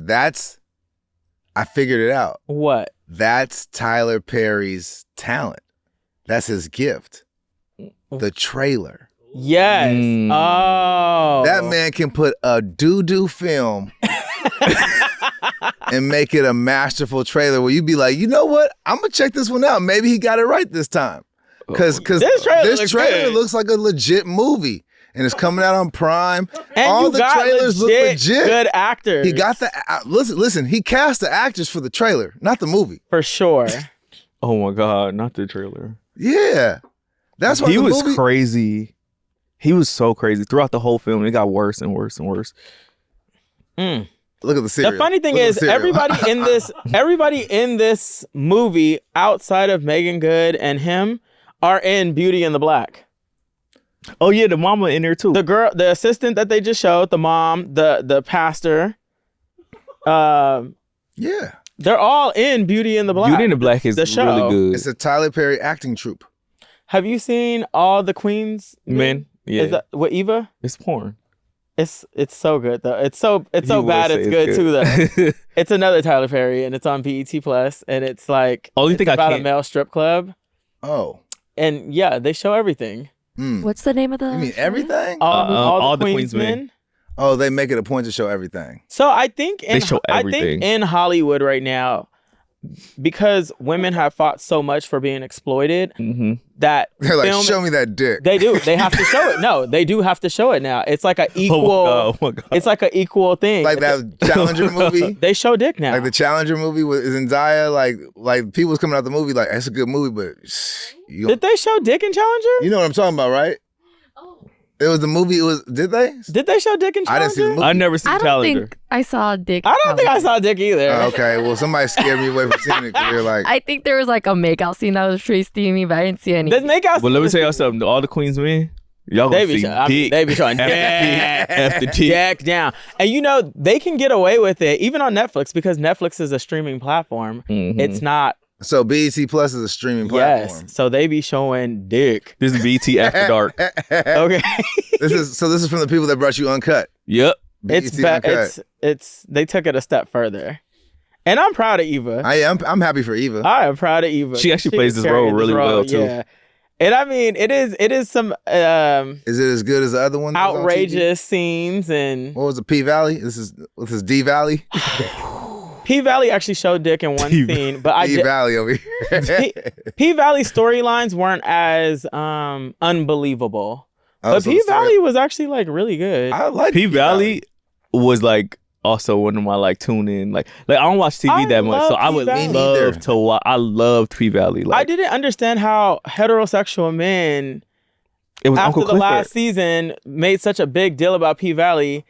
Speaker 3: I figured it out.
Speaker 1: What?
Speaker 3: That's Tyler Perry's talent. That's his gift. The trailer.
Speaker 1: Yes. Oh.
Speaker 3: That man can put a doo-doo film and make it a masterful trailer where you'd be like, you know what? I'm going to check this one out. Maybe he got it right this time. Because
Speaker 1: This trailer
Speaker 3: looks like a legit movie. And it's coming out on Prime.
Speaker 1: And
Speaker 3: all
Speaker 1: you
Speaker 3: the
Speaker 1: got
Speaker 3: trailers look legit.
Speaker 1: Good actors.
Speaker 3: He got listen, he cast the actors for the trailer, not the movie.
Speaker 1: For sure.
Speaker 4: Oh my God, not the trailer.
Speaker 3: Yeah. That's why
Speaker 4: he
Speaker 3: the
Speaker 4: was
Speaker 3: movie,
Speaker 4: crazy. He was so crazy throughout the whole film. It got worse and worse and worse.
Speaker 1: Mm.
Speaker 3: Look at the cereal.
Speaker 1: The funny thing
Speaker 3: Look at
Speaker 1: is,
Speaker 3: the cereal.
Speaker 1: everybody in this movie outside of Megan Good and him are in Beauty and the Black.
Speaker 4: Oh yeah, the mama in there too.
Speaker 1: The girl, the assistant that they just showed, the mom, the pastor.
Speaker 3: Yeah.
Speaker 1: They're all in Beauty and the Black.
Speaker 4: Beauty and the Black is
Speaker 1: the show.
Speaker 4: really good.
Speaker 3: It's a Tyler Perry acting troupe.
Speaker 1: Have you seen all the Queens
Speaker 4: Men, yeah.
Speaker 1: Is that what Eva?
Speaker 4: It's porn.
Speaker 1: It's so good though. It's so
Speaker 4: You would
Speaker 1: bad
Speaker 4: say
Speaker 1: it's good too though.
Speaker 4: good.
Speaker 1: It's another Tyler Perry and it's on BET Plus and it's like
Speaker 4: Only
Speaker 1: it's
Speaker 4: thing I
Speaker 1: about a
Speaker 4: can't-
Speaker 1: male strip club
Speaker 3: Oh.
Speaker 1: and yeah, they show everything.
Speaker 10: What's the name of the?
Speaker 3: You mean everything?
Speaker 1: All the Queens men.
Speaker 3: Oh, they make it a point to show everything.
Speaker 1: So I think
Speaker 4: They show everything.
Speaker 1: in Hollywood right now, because women have fought so much for being exploited, that
Speaker 3: They're like,
Speaker 1: film-
Speaker 3: show me that dick.
Speaker 1: They do. They have to show it. No, they do have to show it now. It's like an equal.
Speaker 4: Oh my God.
Speaker 1: It's like an equal thing.
Speaker 3: Like that Challenger movie.
Speaker 1: They show dick now.
Speaker 3: Like the Challenger movie with Zendaya. Like people was coming out the movie like, it's a good movie, but
Speaker 1: Did they show dick in Challenger?
Speaker 3: You know what I'm talking about, right? It was the movie. Did they?
Speaker 1: Did they show dick in Challenger?
Speaker 3: I didn't see the movie.
Speaker 4: I never seen
Speaker 10: I don't
Speaker 4: Challenger.
Speaker 10: think I saw Dick.
Speaker 1: I don't think I saw dick either.
Speaker 3: Okay, well, somebody scared me away from seeing it because they're like,
Speaker 10: I think there was like a makeout scene that was pretty steamy, but I didn't see any.
Speaker 1: Does make out?
Speaker 4: But let me tell y'all something. All the Queens men, y'all
Speaker 1: They
Speaker 4: gonna
Speaker 1: be,
Speaker 4: see dick.
Speaker 1: they be showing
Speaker 4: after dick.
Speaker 1: dick down, and you know they can get away with it even on Netflix because Netflix is a streaming platform. It's not.
Speaker 3: so BET Plus is a streaming platform.
Speaker 1: Yes, so they be showing dick.
Speaker 4: This is BT After Dark.
Speaker 1: Okay,
Speaker 3: This is from the people that brought you Uncut.
Speaker 4: Yep.
Speaker 1: it's
Speaker 3: BET Uncut.
Speaker 1: it's they took it a step further, and I'm proud of Eva.
Speaker 3: I'm happy for Eva.
Speaker 1: I am proud of Eva.
Speaker 4: She actually plays
Speaker 1: was
Speaker 4: this role
Speaker 1: carrying
Speaker 4: really well, too.
Speaker 1: Yeah, and I mean it is some
Speaker 3: Is it as good as the other one? that was on TV?
Speaker 1: outrageous scenes and
Speaker 3: What was the P Valley? This is D Valley.
Speaker 1: P Valley actually showed dick in one scene, but I
Speaker 3: D
Speaker 1: did.
Speaker 3: Valley over here.
Speaker 1: P Valley storylines weren't as unbelievable,
Speaker 3: Oh,
Speaker 1: but
Speaker 3: so
Speaker 1: P
Speaker 3: the story-
Speaker 1: Valley was actually like really good.
Speaker 3: I like
Speaker 4: P Valley was like also one of my like tune in like I don't watch TV
Speaker 1: I
Speaker 4: that much, so
Speaker 1: love
Speaker 4: I would
Speaker 1: P-Valley.
Speaker 4: love to watch. I loved P Valley.
Speaker 1: I
Speaker 4: Like
Speaker 1: didn't understand how heterosexual men
Speaker 4: it was
Speaker 1: after
Speaker 4: Uncle
Speaker 1: the
Speaker 4: Clifford.
Speaker 1: last season made such a big deal about P Valley,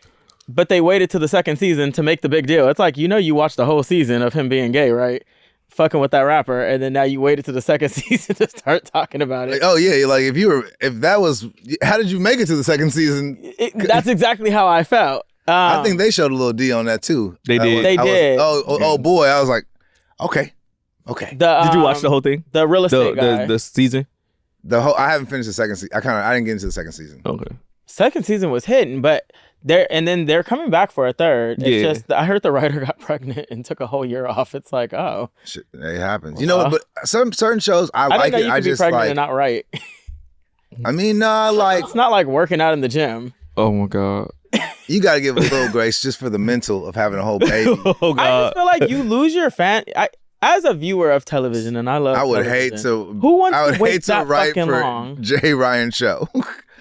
Speaker 1: but they waited to the second season to make the big deal. It's like, you watched the whole season of him being gay, right? Fucking with that rapper, and then now you waited to the second season to start talking about it.
Speaker 3: Like, oh yeah, like if that was, how did you make it to the second season?
Speaker 1: That's exactly how I felt.
Speaker 3: I think they showed a little D on that too.
Speaker 4: They did.
Speaker 1: They did.
Speaker 3: Oh boy, I was like, okay.
Speaker 4: Did you watch the whole thing?
Speaker 1: The real estate guy.
Speaker 4: The season?
Speaker 3: I haven't finished the second season. I didn't get into the second season.
Speaker 4: Okay.
Speaker 1: Second season was hitting, but they're coming back for a third. It's
Speaker 4: Yeah.
Speaker 1: just I heard the writer got pregnant and took a whole year off. It's like, oh,
Speaker 3: Shit, it happens. You know, but certain shows I
Speaker 1: I
Speaker 3: like
Speaker 1: didn't know
Speaker 3: it.
Speaker 1: you
Speaker 3: I
Speaker 1: could be
Speaker 3: just
Speaker 1: pregnant
Speaker 3: like.
Speaker 1: and not right.
Speaker 3: I mean, like
Speaker 1: It's not like working out in the gym.
Speaker 4: Oh my God.
Speaker 3: you got to give a little grace just for the mental of having a whole baby.
Speaker 4: Oh
Speaker 1: I
Speaker 4: God.
Speaker 1: just feel like you lose your as a viewer of television, and I love.
Speaker 3: I would
Speaker 1: television,
Speaker 3: hate to.
Speaker 1: Who wants
Speaker 3: I would
Speaker 1: to wait
Speaker 3: hate to
Speaker 1: that
Speaker 3: write
Speaker 1: fucking
Speaker 3: for
Speaker 1: long?
Speaker 3: J.Ryan show.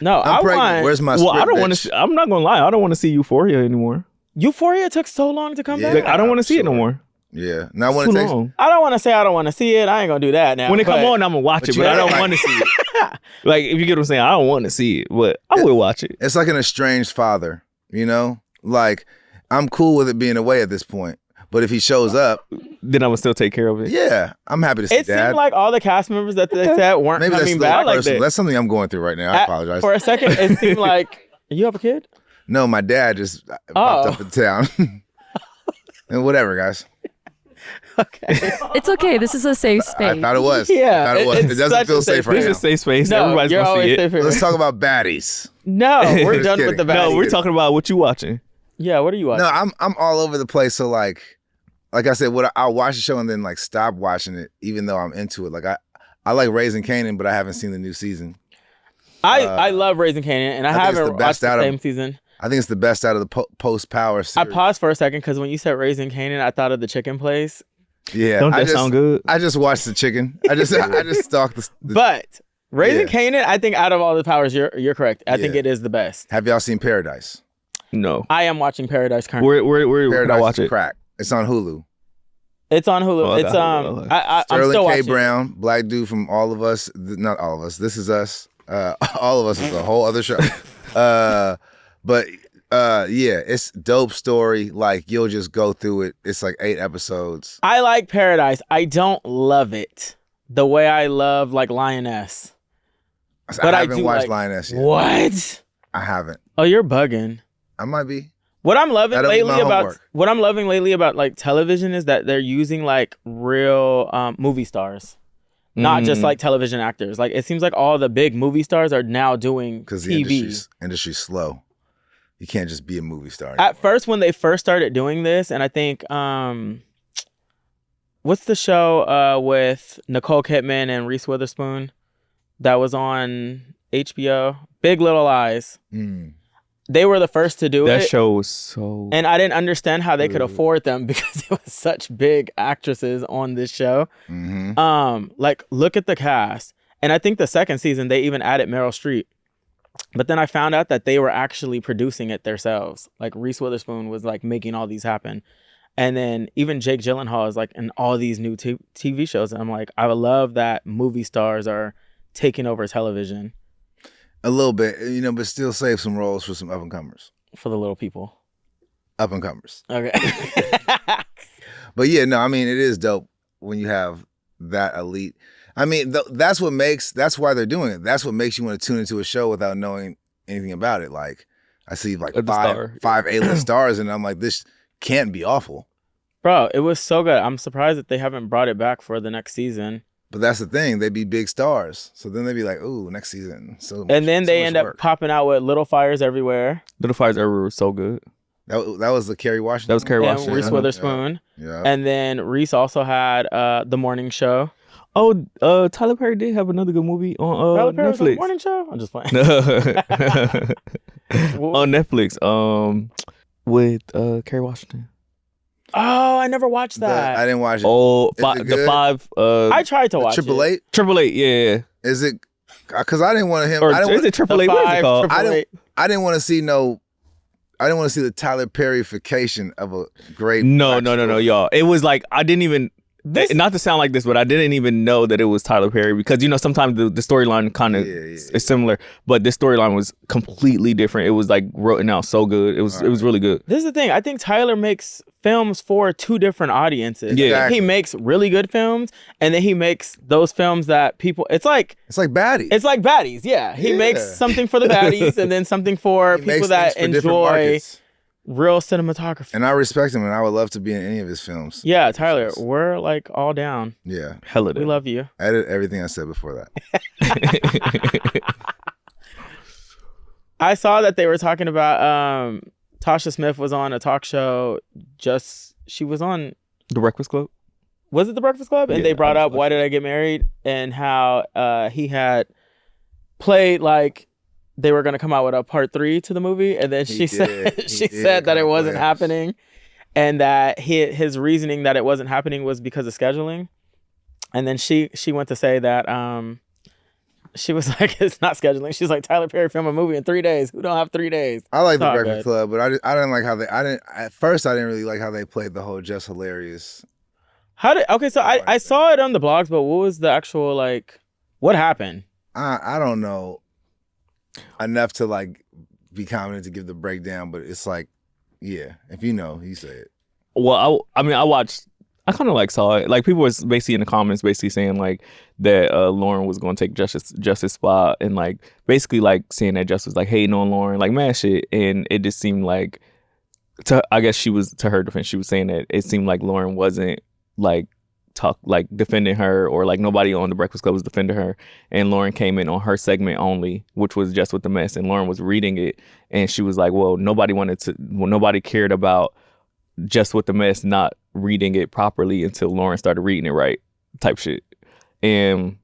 Speaker 1: No,
Speaker 3: I'm
Speaker 1: I
Speaker 3: pregnant.
Speaker 1: want.
Speaker 3: Where's my
Speaker 4: Well, I
Speaker 3: script,
Speaker 4: don't want
Speaker 3: bitch?
Speaker 4: to. I'm not gonna lie. I don't want to see Euphoria anymore.
Speaker 1: Euphoria took so long to come
Speaker 3: Yeah.
Speaker 1: back.
Speaker 4: Like I don't want to see it no
Speaker 3: sure.
Speaker 4: more.
Speaker 3: Yeah. Now when
Speaker 4: Too
Speaker 3: it takes
Speaker 4: long.
Speaker 1: I don't want to say I don't want to see it. I ain't gonna do that now.
Speaker 4: When it come
Speaker 1: but-
Speaker 4: on, I'm gonna watch it,
Speaker 3: you
Speaker 4: but I
Speaker 3: gotta,
Speaker 4: don't want to see it. Like, if you get what I'm saying, I don't want to see it, but I will watch it.
Speaker 3: it's like an estranged father, you know? Like, I'm cool with it being away at this point. But if he shows up,
Speaker 4: Then I would still take care of it.
Speaker 3: yeah, I'm happy to see
Speaker 1: It
Speaker 3: Dad.
Speaker 1: seemed like all the cast members that they said weren't
Speaker 3: Maybe that's
Speaker 1: coming
Speaker 3: still
Speaker 1: back.
Speaker 4: like
Speaker 3: personal.
Speaker 4: that.
Speaker 3: That's something I'm going through right now. I apologize.
Speaker 1: For a second, it seemed like you have a kid.
Speaker 3: No, my dad just popped up in town. And whatever, guys.
Speaker 1: Okay.
Speaker 10: It's okay. This is a safe space.
Speaker 3: I thought it was.
Speaker 1: Yeah,
Speaker 3: I thought it was.
Speaker 1: it's
Speaker 3: It doesn't
Speaker 1: such
Speaker 3: feel
Speaker 1: a safe
Speaker 3: safe right
Speaker 4: This
Speaker 3: now.
Speaker 4: is a safe space.
Speaker 1: No,
Speaker 4: Everybody's
Speaker 1: you're
Speaker 4: gonna see
Speaker 1: always
Speaker 4: it.
Speaker 1: safe here.
Speaker 3: Let's talk about baddies.
Speaker 1: No, we're
Speaker 3: Just
Speaker 1: done
Speaker 3: kidding.
Speaker 1: with the
Speaker 4: No,
Speaker 1: baddies.
Speaker 4: we're talking about what you watching.
Speaker 1: Yeah, what are you watching?
Speaker 3: No, I'm all over the place. So like I said, I'll watch the show and then like stop watching it, even though I'm into it. Like I like Raising Kanan, but I haven't seen the new season.
Speaker 1: I love Raising Kanan, and I
Speaker 3: I think it's
Speaker 1: haven't
Speaker 3: the best
Speaker 1: watched the
Speaker 3: out of-
Speaker 1: same season.
Speaker 3: I think it's the best out of the post Power
Speaker 1: I
Speaker 3: series.
Speaker 1: paused for a second because when you said Raising Kanan, I thought of the chicken place.
Speaker 3: Yeah,
Speaker 4: Don't
Speaker 3: I
Speaker 4: that sound good?
Speaker 3: I just watched the chicken. I just stalked the
Speaker 1: But Raising
Speaker 3: Yeah.
Speaker 1: Kanan, I think out of all the powers, you're correct. I think
Speaker 3: Yeah.
Speaker 1: it is the best.
Speaker 3: Have y'all seen Paradise?
Speaker 4: No.
Speaker 1: I am watching Paradise currently.
Speaker 4: Where can I
Speaker 3: Paradise
Speaker 4: watch
Speaker 3: is
Speaker 4: it?
Speaker 3: crack. It's on Hulu.
Speaker 1: It's on Hulu.
Speaker 4: Oh, I
Speaker 1: It's
Speaker 4: got Hulu. Okay.
Speaker 1: I'm
Speaker 3: Sterling
Speaker 1: still
Speaker 3: K.
Speaker 1: watching.
Speaker 3: Brown, black dude from All of Us. Not All of Us. This Is Us. All of Us is a whole other show. But yeah, it's dope story. Like you'll just go through it. It's like 8 episodes.
Speaker 1: I like Paradise. I don't love it the way I love like Lioness. But
Speaker 3: I
Speaker 1: I
Speaker 3: haven't
Speaker 1: do
Speaker 3: watched
Speaker 1: like-
Speaker 3: Lioness yet.
Speaker 1: What?
Speaker 3: I haven't.
Speaker 1: Oh, you're bugging.
Speaker 3: I might be.
Speaker 1: What I'm loving
Speaker 3: That'll be
Speaker 1: lately
Speaker 3: my
Speaker 1: about
Speaker 3: homework.
Speaker 1: what I'm loving lately about like television is that they're using like real movie stars, not just like television actors. Like it seems like all the big movie stars are now doing
Speaker 3: Because the
Speaker 1: TV.
Speaker 3: industry's slow. You can't just be a movie star.
Speaker 1: At first, when they first started doing this, and I think what's the show with Nicole Kidman and Reese Witherspoon that was on HBO? Big Little Lies.
Speaker 3: Mm.
Speaker 1: They were the first to do
Speaker 4: That
Speaker 1: it.
Speaker 4: show was so.
Speaker 1: And I didn't understand how they could afford them because it was such big actresses on this show.
Speaker 3: Mm-hmm.
Speaker 1: Like look at the cast. And I think the second season they even added Meryl Streep. But then I found out that they were actually producing it themselves. Like Reese Witherspoon was like making all these happen. And then even Jake Gyllenhaal is like in all these new TV shows. And I'm like, I love that movie stars are taking over television
Speaker 3: A little bit, but still save some roles for some up and comers.
Speaker 1: for the little people.
Speaker 3: Up and comers.
Speaker 1: Okay.
Speaker 3: But yeah, no, I mean, it is dope when you have that elite. I mean, that's why they're doing it. That's what makes you want to tune into a show without knowing anything about it. Like, I see like
Speaker 4: The star.
Speaker 3: five A-list stars, and I'm like, this can't be awful.
Speaker 1: Bro, it was so good. I'm surprised that they haven't brought it back for the next season.
Speaker 3: But that's the thing. They'd be big stars. So then they'd be like, ooh, next season.
Speaker 1: And then they end up popping out with Little Fires Everywhere.
Speaker 4: Little Fires Everywhere was so good.
Speaker 3: That was the Kerry Washington.
Speaker 4: That was Kerry
Speaker 1: And
Speaker 4: Washington.
Speaker 1: Reese Witherspoon.
Speaker 3: Yeah.
Speaker 1: And then Reese also had The Morning Show.
Speaker 4: Oh, Tyler Perry did have another good movie on
Speaker 1: Tyler Perry was on The
Speaker 4: Netflix.
Speaker 1: Morning Show? I'm just playing.
Speaker 4: On Netflix, with Kerry Washington.
Speaker 1: Oh, I never watched that.
Speaker 3: I didn't watch it.
Speaker 4: Oh,
Speaker 3: Is it
Speaker 4: the
Speaker 3: good?
Speaker 4: 5.
Speaker 1: I tried to watch
Speaker 3: Triple
Speaker 1: it.
Speaker 3: Eight?
Speaker 4: Triple Eight, yeah.
Speaker 3: Is it? Because I didn't want him.
Speaker 4: Or
Speaker 3: I didn't
Speaker 4: is
Speaker 3: want,
Speaker 4: it Triple Eight? What is it called?
Speaker 3: I didn't want to see I didn't want to see the Tyler Perry-fication of a great.
Speaker 4: No,
Speaker 3: black story.
Speaker 4: y'all. It was like I didn't even. Not to sound like this, but I didn't even know that it was Tyler Perry because sometimes the storyline kind of is similar, but this storyline was completely different. It was like written out so good. It was really good.
Speaker 1: This is the thing. I think Tyler makes films for two different audiences.
Speaker 4: Yeah.
Speaker 3: Exactly.
Speaker 1: He makes really good films, and then he makes those films that people. It's like
Speaker 3: Baddies.
Speaker 1: It's like Baddies. Yeah, he
Speaker 3: Yeah.
Speaker 1: makes something for the baddies, and then something for
Speaker 3: He
Speaker 1: people
Speaker 3: makes
Speaker 1: that
Speaker 3: things for different
Speaker 1: enjoy
Speaker 3: markets.
Speaker 1: real cinematography.
Speaker 3: And I respect him, and I would love to be in any of his films.
Speaker 1: Yeah, Tyler, we're like all down.
Speaker 3: Yeah.
Speaker 4: Hella
Speaker 1: We love you.
Speaker 3: Edit everything I said before that.
Speaker 1: I saw that they were talking about Tasha Smith was on a talk show. She was on.
Speaker 4: The Breakfast Club.
Speaker 1: Was it The Breakfast Club? And
Speaker 4: Yeah,
Speaker 1: they brought up Why Did I Get Married and how he had played like they were going to come out with a part 3 to the movie, and then she said that it wasn't happening, and that his reasoning that it wasn't happening was because of scheduling. And then she went to say that she was like, it's not scheduling. She's like, Tyler Perry filmed a movie in 3 days. Who don't have 3 days?
Speaker 3: I like
Speaker 1: It's
Speaker 3: the
Speaker 1: all
Speaker 3: Breakfast
Speaker 1: good.
Speaker 3: Club, but I didn't like how at first I didn't really like how they played the whole Just Hilarious
Speaker 1: So I saw it on the blogs, but what was the actual like? What happened?
Speaker 3: I don't know enough to like be confident to give the breakdown, but it's like, yeah, if you know, you say it.
Speaker 4: Well, I kind of like saw it. Like people was basically in the comments basically saying like that Lauren was going to take Justice spot, and like basically like saying that Justice was like hating on Lauren, like mad shit, and it just seemed like I guess she was, to her defense, she was saying that it seemed like Lauren wasn't like defending her, or like nobody on the Breakfast Club was defending her, and Lauren came in on her segment only, which was Just With the Mess, and Lauren was reading it, and she was like, well, nobody cared about Just With the Mess not reading it properly until Lauren started reading it right, type shit. And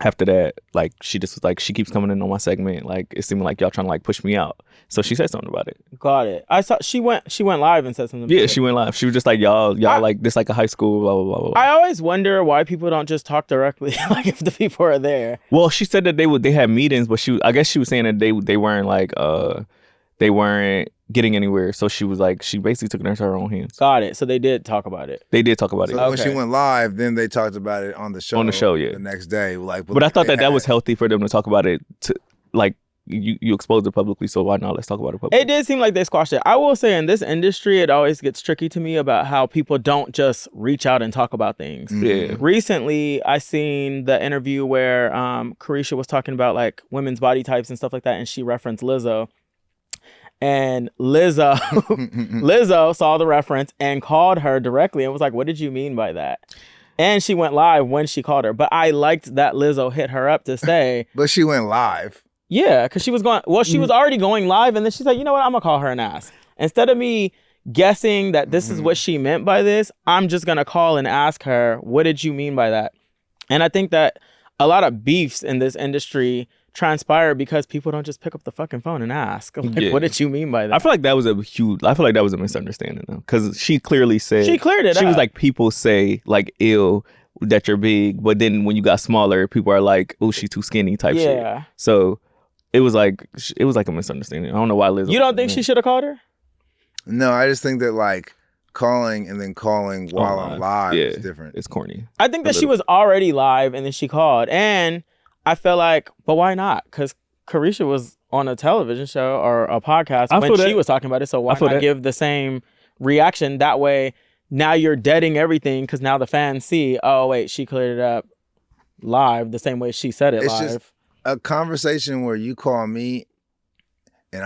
Speaker 4: after that, like she just was like, she keeps coming in on my segment, like it seemed like y'all trying to like push me out. So she said something about it.
Speaker 1: Got it. I saw she went live and said something.
Speaker 4: Yeah, she went live. She was just like, y'all like this like a high school, blah blah blah blah.
Speaker 1: I always wonder why people don't just talk directly, like if the people are there.
Speaker 4: Well, she said that they had meetings, but I guess she was saying that they weren't like they weren't getting anywhere. So she was like, she basically took it into her own hands.
Speaker 1: Got it. So they did talk about it.
Speaker 4: They did talk about it.
Speaker 3: So when she went live, then they talked about it on the show.
Speaker 4: Yeah.
Speaker 3: The next day, like.
Speaker 4: But I thought that was healthy for them to talk about it. To like you exposed it publicly, so why not? Let's talk about it publicly.
Speaker 1: It did seem like they squashed it. I will say in this industry, it always gets tricky to me about how people don't just reach out and talk about things.
Speaker 4: Yeah.
Speaker 1: Recently, I seen the interview where Carisha was talking about like women's body types and stuff like that, and she referenced Lizzo. And Lizzo saw the reference and called her directly and was like, what did you mean by that? And she went live when she called her. But I liked that Lizzo hit her up to say.
Speaker 3: But she went live.
Speaker 1: Yeah, because she was was already going live. And then she said, you know what? I'm going to call her and ask. Instead of me guessing that this is what she meant by this, I'm just going to call and ask her, what did you mean by that? And I think that a lot of beefs in this industry transpire because people don't just pick up the fucking phone and ask. Like, what did you mean by that?
Speaker 4: I feel like that was a misunderstanding though, because she clearly said
Speaker 1: she cleared it.
Speaker 4: She was like, people say like ill that you're big, but then when you got smaller, people are like, oh, she's too skinny type shit. So it was like a misunderstanding. I don't know why Liz.
Speaker 1: You don't think she should have called her?
Speaker 3: No, I just think that like calling and then calling while on live is different.
Speaker 4: It's corny.
Speaker 1: I think that she was already live and then she called, and I feel like, but why not? Because Carisha was on a television show or a podcast when she was talking about it, so why not give the same reaction? That way, now you're deading everything because now the fans see, oh, wait, she cleared it up live the same way she said it live.
Speaker 3: Just a conversation where you call me and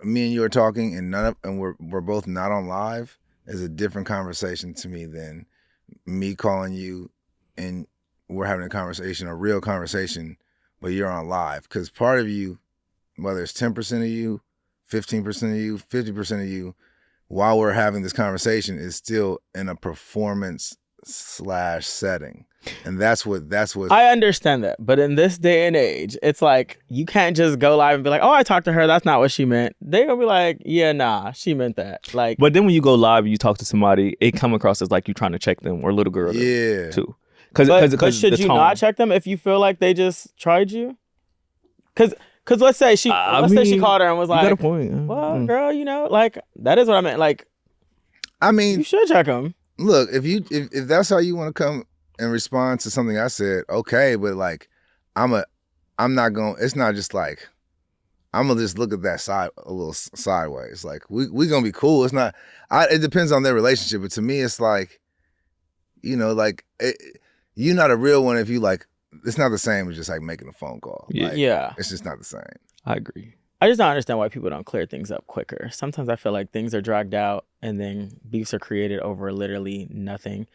Speaker 3: me and you are talking and we're both not on live is a different conversation to me than me calling you and we're having a conversation, a real conversation, but you're on live. Because part of you, whether it's 10% of you, 15% of you, 50% of you, while we're having this conversation is still in a performance /setting. And that's what
Speaker 1: I understand that. But in this day and age, it's like, you can't just go live and be like, oh, I talked to her. That's not what she meant. They're going to be like, yeah, nah, she meant that. Like,
Speaker 4: but then when you go live and you talk to somebody, it come across as like you trying to check them, or little girl too.
Speaker 1: But should you not check them if you feel like they just tried you? Because let's say she called her and was like,
Speaker 4: you got a point.
Speaker 1: Well, girl, you know, like that is what I meant. Like,
Speaker 3: I mean,
Speaker 1: you should check them.
Speaker 3: Look, if that's how you want to come and respond to something I said, okay, but like, it's not just like, I'm gonna just look at that side a little sideways. Like we gonna be cool. It's not. It depends on their relationship, but to me, it's like, you know, like. You're not a real one if you like, it's not the same as just like making a phone call. Like, it's just not the same.
Speaker 4: I agree.
Speaker 1: I just don't understand why people don't clear things up quicker. Sometimes I feel like things are dragged out and then beefs are created over literally nothing.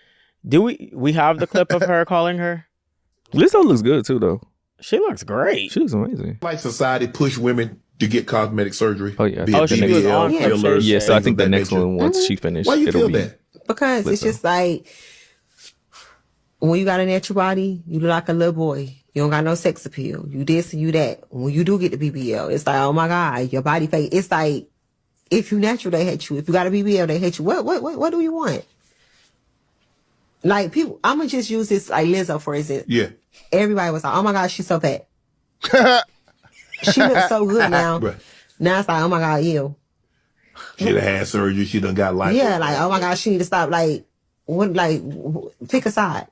Speaker 1: Do we have the clip of her calling her?
Speaker 4: Lizzo looks good too though.
Speaker 1: She looks great.
Speaker 4: She looks amazing.
Speaker 7: Like society push women to get cosmetic surgery.
Speaker 4: Oh yeah.
Speaker 7: She was on
Speaker 4: fillers. Yeah, so I think the next one, once she finished,
Speaker 7: why you feel that?
Speaker 11: Because it's just like, when you got a natural body, you look like a little boy. You don't got no sex appeal. You this and you that. When you do get the BBL, it's like, oh my God, your body fake. It's like, if you natural, they hate you. If you got a BBL, they hate you. What do you want? Like people, I'm gonna just use this like Lizzo for instance.
Speaker 7: Yeah.
Speaker 11: Everybody was like, oh my God, she's so fat. She looks so good now. Right. Now it's like, oh my God, ew.
Speaker 7: She done had surgery. She done got life.
Speaker 11: Yeah, like, oh my God, she need to stop. Like, Pick a side.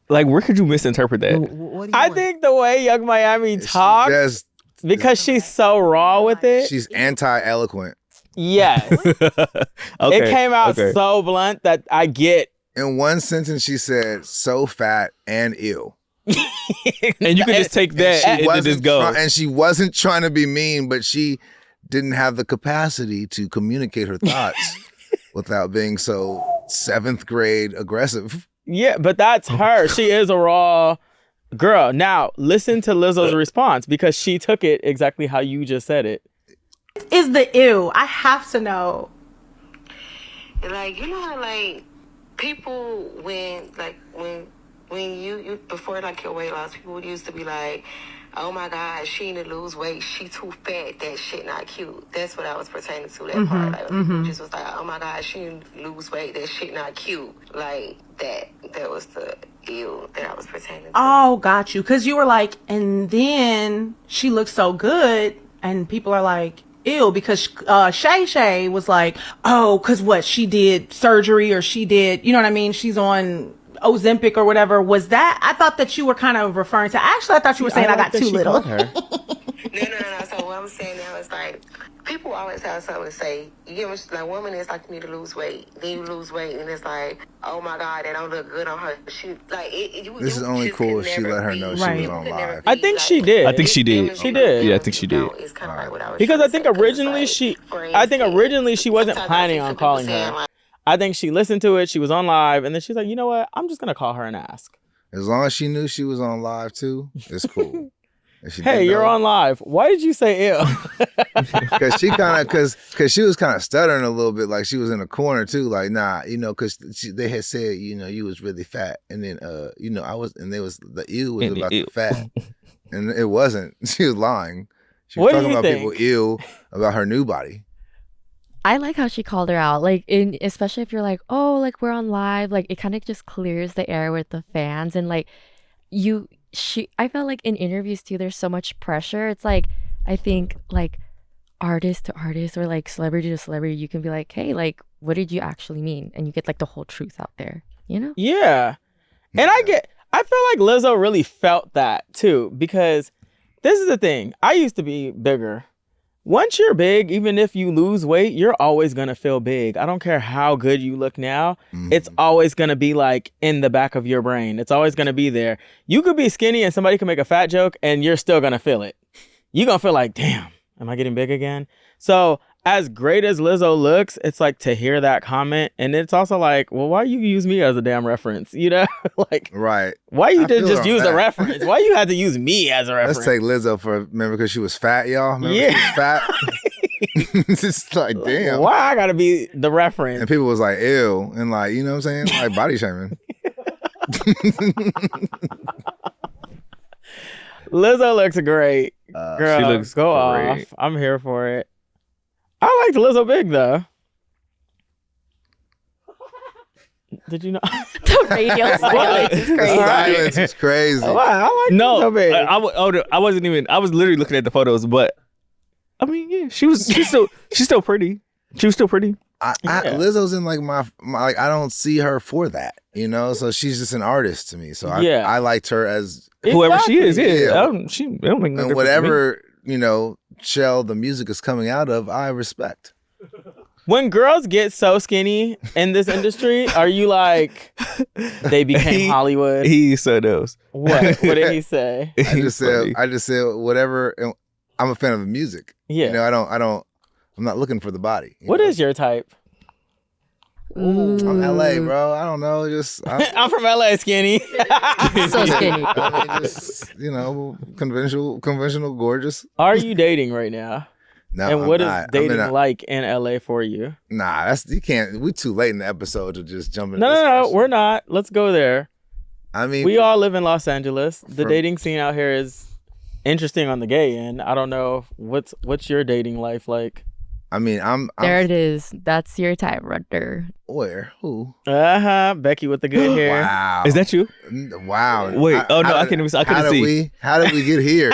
Speaker 4: Like, where could you misinterpret that?
Speaker 1: I think the way Young Miami talks, because she's so raw with it.
Speaker 3: She's anti-eloquent.
Speaker 1: Yes. It came out so blunt that I get.
Speaker 3: In one sentence, she said, so fat and ill.
Speaker 4: And you could just take that and just go.
Speaker 3: And she wasn't trying to be mean, but she didn't have the capacity to communicate her thoughts without being so 7th grade aggressive.
Speaker 1: Yeah, but that's her. She is a raw girl. Now, listen to Lizzo's response because she took it exactly how you just said it.
Speaker 6: Is the ew. I have to know.
Speaker 11: Like, you know how, like, people, when you before, like, your weight loss, people used to be like, oh my God, she need to lose weight. She too fat. That shit not cute. That's what I was pertaining to, that part. Like, people just was like, oh my God, she need to lose weight. That shit not cute. Like, that was the ew that I was pertaining to.
Speaker 6: Oh, got you. Because you were like, and then she looks so good, and people are like, ew, because Shay Shay was like, oh, because what, she did surgery or she did, you know what I mean? She's on Ozempic or whatever. Was that, I thought that you were kind of referring to, actually, I thought you were saying I got too little.
Speaker 11: No. So what I'm saying now is like, people always have something to say. You get what, like, women is like, you need to lose weight. Then you lose weight, and it's like, oh my God, that don't look good on her. She like
Speaker 3: this is only cool if she let her know she was on live.
Speaker 1: I think she did.
Speaker 4: I think she did.
Speaker 1: She did.
Speaker 4: Yeah, I think she did.
Speaker 1: Because I think originally she wasn't planning on calling her. I think she listened to it. She was on live, and then she's like, you know what? I'm just gonna call her and ask.
Speaker 3: As long as she knew she was on live too, it's cool.
Speaker 1: Hey, you're on live. Why did you say ill?
Speaker 3: Because she was kind of stuttering a little bit, like she was in a corner too. Like, nah, you know, because they had said, you know, you was really fat, and then, you know, I was, and there was the ew was about the fat, and it wasn't. She was lying. She was talking about people ill about her new body.
Speaker 10: I like how she called her out, like, especially if you're like, oh, like, we're on live, like, it kind of just clears the air with the fans, and like, I felt like in interviews too, there's so much pressure. It's like, I think like artist to artist or like celebrity to celebrity, you can be like, hey, like, what did you actually mean? And you get like the whole truth out there, you know?
Speaker 1: Yeah. And I feel like Lizzo really felt that too, because this is the thing. I used to be bigger. Once you're big, even if you lose weight, you're always going to feel big. I don't care how good you look now. It's always going to be like in the back of your brain. It's always going to be there. You could be skinny and somebody can make a fat joke and you're still going to feel it. You're going to feel like, damn, am I getting big again? So as great as Lizzo looks, it's like to hear that comment. And it's also like, well, why you use me as a damn reference? You know, like,
Speaker 3: right.
Speaker 1: Why you didn't just use a reference? Why you had to use me as a reference?
Speaker 3: Let's take Lizzo remember because she was fat, y'all? Remember she was fat? It's just like, damn.
Speaker 1: Why I gotta be the reference?
Speaker 3: And people was like, ew. And like, you know what I'm saying? Like body shaming.
Speaker 1: Lizzo looks great. Girl,
Speaker 4: she looks
Speaker 1: go
Speaker 4: great.
Speaker 1: off. I'm here for it. I liked Lizzo big though. Did you know?
Speaker 10: The radio silence is crazy.
Speaker 3: Silence is crazy.
Speaker 1: Wow, I like Lizzo big.
Speaker 4: I wasn't even. I was literally looking at the photos, but I mean, yeah, she's still pretty. She was still pretty.
Speaker 3: Lizzo's in like my like, I don't see her for that, you know. So she's just an artist to me. So I liked her as
Speaker 4: whoever she is. Yeah, she don't make no difference.
Speaker 3: Whatever, you know, shell the music is coming out of, I respect.
Speaker 1: When girls get so skinny in this industry, are you like they became Hollywood?
Speaker 4: He said those.
Speaker 1: What did he say?
Speaker 3: I just said whatever. I'm a fan of the music.
Speaker 1: Yeah,
Speaker 3: you know, I'm not looking for the body.
Speaker 1: What is your type?
Speaker 3: I'm LA, bro. I don't know.
Speaker 1: I'm from LA, skinny.
Speaker 10: So skinny.
Speaker 3: I mean, just, you know, conventional, gorgeous.
Speaker 1: Are you dating right now?
Speaker 3: No,
Speaker 1: and what
Speaker 3: is
Speaker 1: dating like in LA for you?
Speaker 3: Nah, you can't. We're too late in the episode to just jump into.
Speaker 1: No, we're not. Let's go there.
Speaker 3: I mean,
Speaker 1: we all live in Los Angeles. The dating scene out here is interesting on the gay end. I don't know what's your dating life like.
Speaker 3: I mean, I'm
Speaker 10: There it is. That's your type right there.
Speaker 3: Where? Who?
Speaker 1: Becky with the good hair.
Speaker 3: Wow.
Speaker 4: Is that you?
Speaker 3: Wow.
Speaker 4: Wait. I couldn't see.
Speaker 3: How did we get here?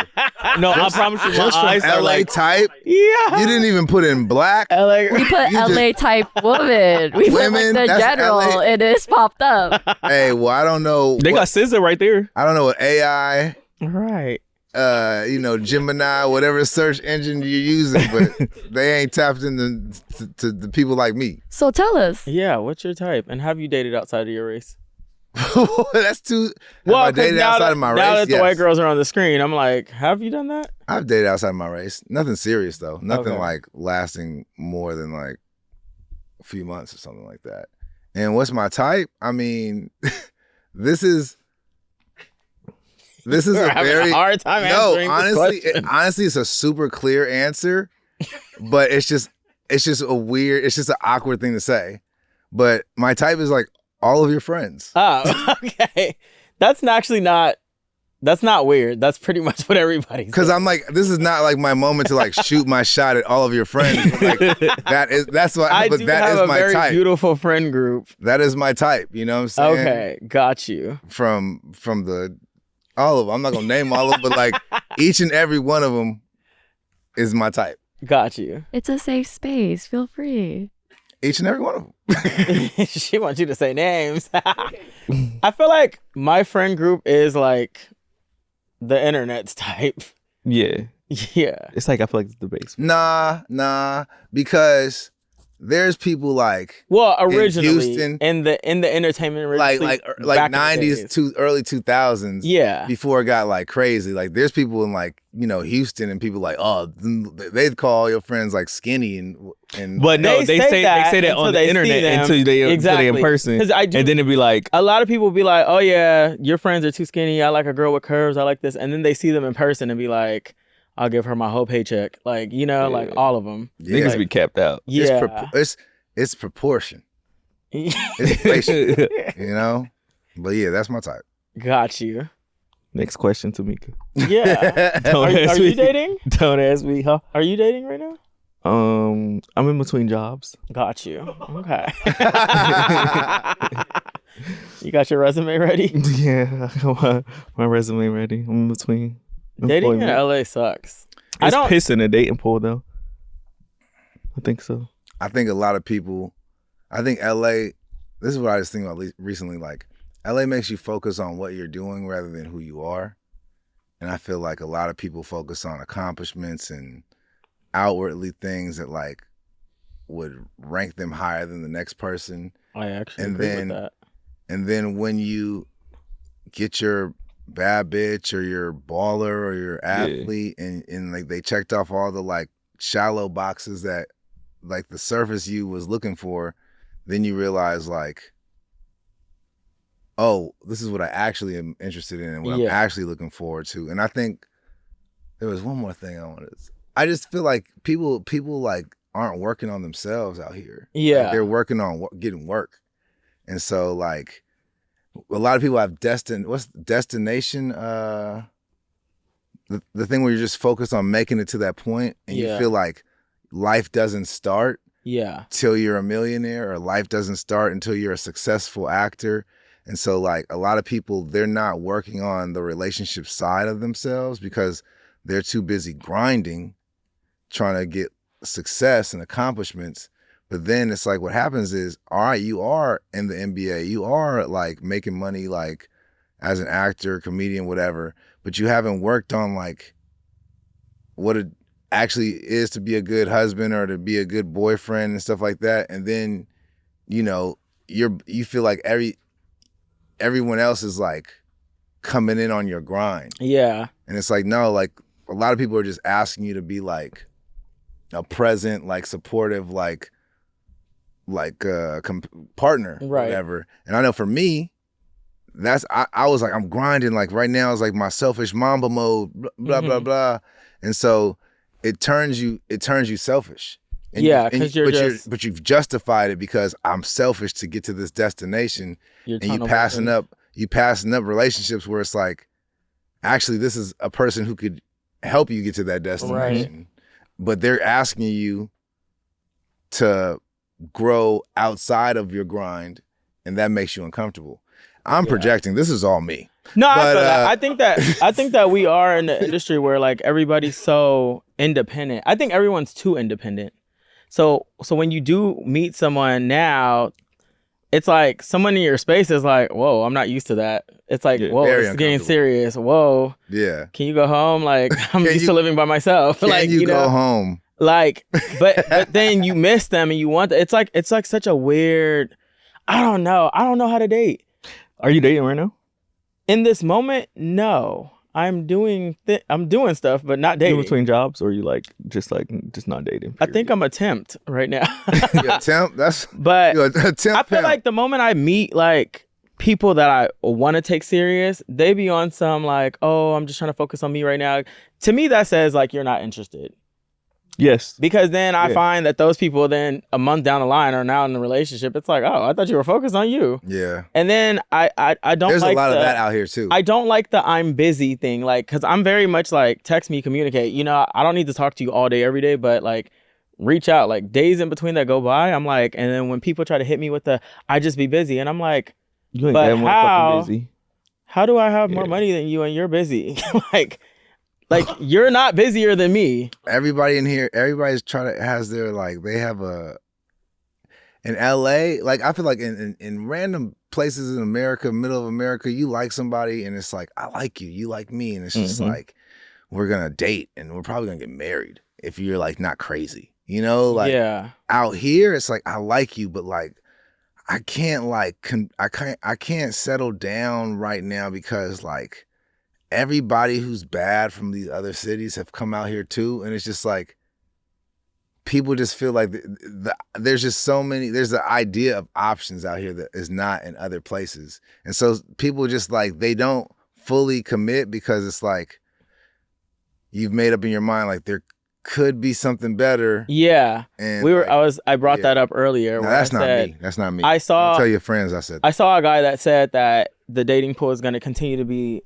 Speaker 4: No, I promise you, my
Speaker 3: Just from
Speaker 4: eyes are
Speaker 3: LA
Speaker 4: like
Speaker 3: type.
Speaker 1: Yeah.
Speaker 3: You didn't even put in black.
Speaker 1: LA.
Speaker 10: We put
Speaker 3: You
Speaker 10: LA type woman. We put
Speaker 3: Women,
Speaker 10: like the
Speaker 3: that's
Speaker 10: general.
Speaker 3: LA.
Speaker 10: It is popped up.
Speaker 3: Hey, well, I don't know.
Speaker 4: They got SZA right there.
Speaker 3: I don't know what AI.
Speaker 1: Right.
Speaker 3: Gemini, whatever search engine you're using, but they ain't tapped into to the people like me.
Speaker 10: So tell us.
Speaker 1: Yeah, what's your type? And have you dated outside of your race?
Speaker 3: That's too.
Speaker 1: Well,
Speaker 3: I
Speaker 1: 'cause
Speaker 3: dated
Speaker 1: now
Speaker 3: outside
Speaker 1: that,
Speaker 3: of my
Speaker 1: now
Speaker 3: race.
Speaker 1: that the
Speaker 3: Yes.
Speaker 1: white girls are on the screen, I'm like, have you done that?
Speaker 3: I've dated outside of my race. Nothing serious though. Nothing
Speaker 1: Okay.
Speaker 3: like lasting more than like a few months or something like that. And what's my type? I mean, this is a
Speaker 1: having
Speaker 3: very
Speaker 1: a hard time answering this question.
Speaker 3: honestly, it's a super clear answer, but it's just an awkward thing to say. But my type is like all of your friends.
Speaker 1: Oh, okay. That's not weird. That's pretty much what everybody's.
Speaker 3: Because I'm like, this is not like my moment to like shoot my shot at all of your friends. But, like, that's what.
Speaker 1: I
Speaker 3: but
Speaker 1: do
Speaker 3: that
Speaker 1: have
Speaker 3: is
Speaker 1: a
Speaker 3: my
Speaker 1: very
Speaker 3: type.
Speaker 1: beautiful friend group.
Speaker 3: That is my type. You know what I'm saying?
Speaker 1: Okay, got you.
Speaker 3: From all of them. I'm not gonna name all of them, but like each and every one of them is my type.
Speaker 1: Got you.
Speaker 10: It's a safe space. Feel free.
Speaker 3: Each and every one of them.
Speaker 1: She wants you to say names. I feel like my friend group is like the internet's type.
Speaker 4: Yeah.
Speaker 1: Yeah.
Speaker 4: It's like I feel like it's the base.
Speaker 3: Nah, because there's people like
Speaker 1: originally
Speaker 3: Houston,
Speaker 1: in the entertainment
Speaker 3: like
Speaker 1: back in the
Speaker 3: 90s
Speaker 1: days.
Speaker 3: to early 2000s.
Speaker 1: Yeah.
Speaker 3: Before it got like crazy. Like there's people in like, Houston and people like, oh, they'd call your friends like skinny and
Speaker 4: But no, they say that
Speaker 1: until
Speaker 4: on the
Speaker 1: they see
Speaker 4: internet
Speaker 1: them.
Speaker 4: until they in person.
Speaker 1: 'Cause I do-
Speaker 4: and then it'd be like,
Speaker 1: a lot of people be like, oh yeah, your friends are too skinny. I like a girl with curves. I like this. And then they see them in person and be like, I'll give her my whole paycheck. Like, like all of them.
Speaker 3: Yeah.
Speaker 4: niggas be capped out.
Speaker 1: Yeah.
Speaker 3: It's proportion. It's spatial, But yeah, that's my type.
Speaker 1: Got you.
Speaker 4: Next question, Tamika.
Speaker 1: Yeah.
Speaker 4: Don't
Speaker 1: are
Speaker 4: ask
Speaker 1: you
Speaker 4: me.
Speaker 1: dating?
Speaker 4: Don't ask me, huh?
Speaker 1: Are you dating right now?
Speaker 4: I'm in between jobs.
Speaker 1: Got you. Okay. You got your resume ready?
Speaker 4: Yeah, I got my resume ready. I'm in between.
Speaker 1: Dating in
Speaker 4: employment.
Speaker 1: LA sucks.
Speaker 4: It's pissing a dating pool though. I think so.
Speaker 3: I think a lot of people, LA, this is what I just think about recently, like LA makes you focus on what you're doing rather than who you are. And I feel like a lot of people focus on accomplishments and outwardly things that like would rank them higher than the next person.
Speaker 1: I actually agree with that.
Speaker 3: And then when you get your bad bitch or your baller or your athlete and like they checked off all the like shallow boxes that like the surface you was looking for, then you realize like, oh, this is what I actually am interested in and what I'm actually looking forward to. And I think there was one more thing I wanted to say. I just feel like people like aren't working on themselves out here.
Speaker 1: Yeah.
Speaker 3: Like, they're working on getting work. And so like a lot of people have destination? The thing where you're just focused on making it to that point and you feel like life doesn't start till you're a millionaire, or life doesn't start until you're a successful actor. And so like a lot of people, they're not working on the relationship side of themselves because they're too busy grinding, trying to get success and accomplishments. But then it's like what happens is, all right, you are in the NBA, you are like making money like as an actor, comedian, whatever, but you haven't worked on like what it actually is to be a good husband or to be a good boyfriend and stuff like that. And then, you feel like everyone else is like coming in on your grind. Yeah. And it's like, no, like a lot of people are just asking you to be like a present, like supportive, like partner, right? Whatever. And I know for me, I was like, I'm grinding. Like right now, it's like my selfish Mamba mode, blah blah blah. And so it turns you selfish. And but you've justified it because I'm selfish to get to this destination. And you passing up relationships where it's like, actually, this is a person who could help you get to that destination. Right. But they're asking you to grow outside of your grind, and that makes you uncomfortable. I'm projecting. This is all me.
Speaker 1: No, I feel that. I think that we are in the industry where like everybody's so independent. I think everyone's too independent. So when you do meet someone now, it's like someone in your space is like, whoa, I'm not used to that. It's like, whoa, it's getting serious. Whoa.
Speaker 3: Yeah.
Speaker 1: Can you go home? Like, I'm used to living by myself.
Speaker 3: Can
Speaker 1: like,
Speaker 3: you go home?
Speaker 1: Like, but then you miss them and you want it's like such a weird, I don't know how to date.
Speaker 4: Are you dating right now?
Speaker 1: In this moment, no. I'm doing stuff, but not dating.
Speaker 4: You between jobs, or you just not dating? Period?
Speaker 1: I think I'm a temp right now.
Speaker 3: You're a temp?
Speaker 1: But
Speaker 3: you're a temp.
Speaker 1: I feel like the moment I meet like people that I want to take serious, they be on some like, oh, I'm just trying to focus on me right now. To me, that says like you're not interested.
Speaker 4: Yes.
Speaker 1: Because then I find that those people then a month down the line are now in the relationship. It's like, oh, I thought you were focused on you.
Speaker 3: Yeah.
Speaker 1: And then I don't
Speaker 3: There's
Speaker 1: like
Speaker 3: a lot of that out here too.
Speaker 1: I don't like the I'm busy thing. Like, cause I'm very much like text me, communicate. You know, I don't need to talk to you all day, every day, but like reach out. Like days in between that go by, I'm like, and then when people try to hit me with the I just be busy, and I'm like,
Speaker 4: you ain't
Speaker 1: but
Speaker 4: that motherfucking busy.
Speaker 1: How do I have more money than you and you're busy? Like you're not busier than me.
Speaker 3: Everybody in here, everybody's has their like, they have in LA, like I feel like in random places in America, middle of America, you like somebody and it's like, I like you, you like me. And it's just like, we're going to date and we're probably going to get married if you're like not crazy, you know? Like out here, it's like, I like you, but like, I can't I can't settle down right now because like, everybody who's bad from these other cities have come out here too, and it's just like people just feel like there's just so many. There's the idea of options out here that is not in other places, and so people just like they don't fully commit because it's like you've made up in your mind like there could be something better.
Speaker 1: Yeah,
Speaker 3: and
Speaker 1: I brought that up earlier.
Speaker 3: No, that's not me. That's not me.
Speaker 1: I saw.
Speaker 3: I'll tell your friends. I said.
Speaker 1: I saw a guy that said that the dating pool is going to continue to be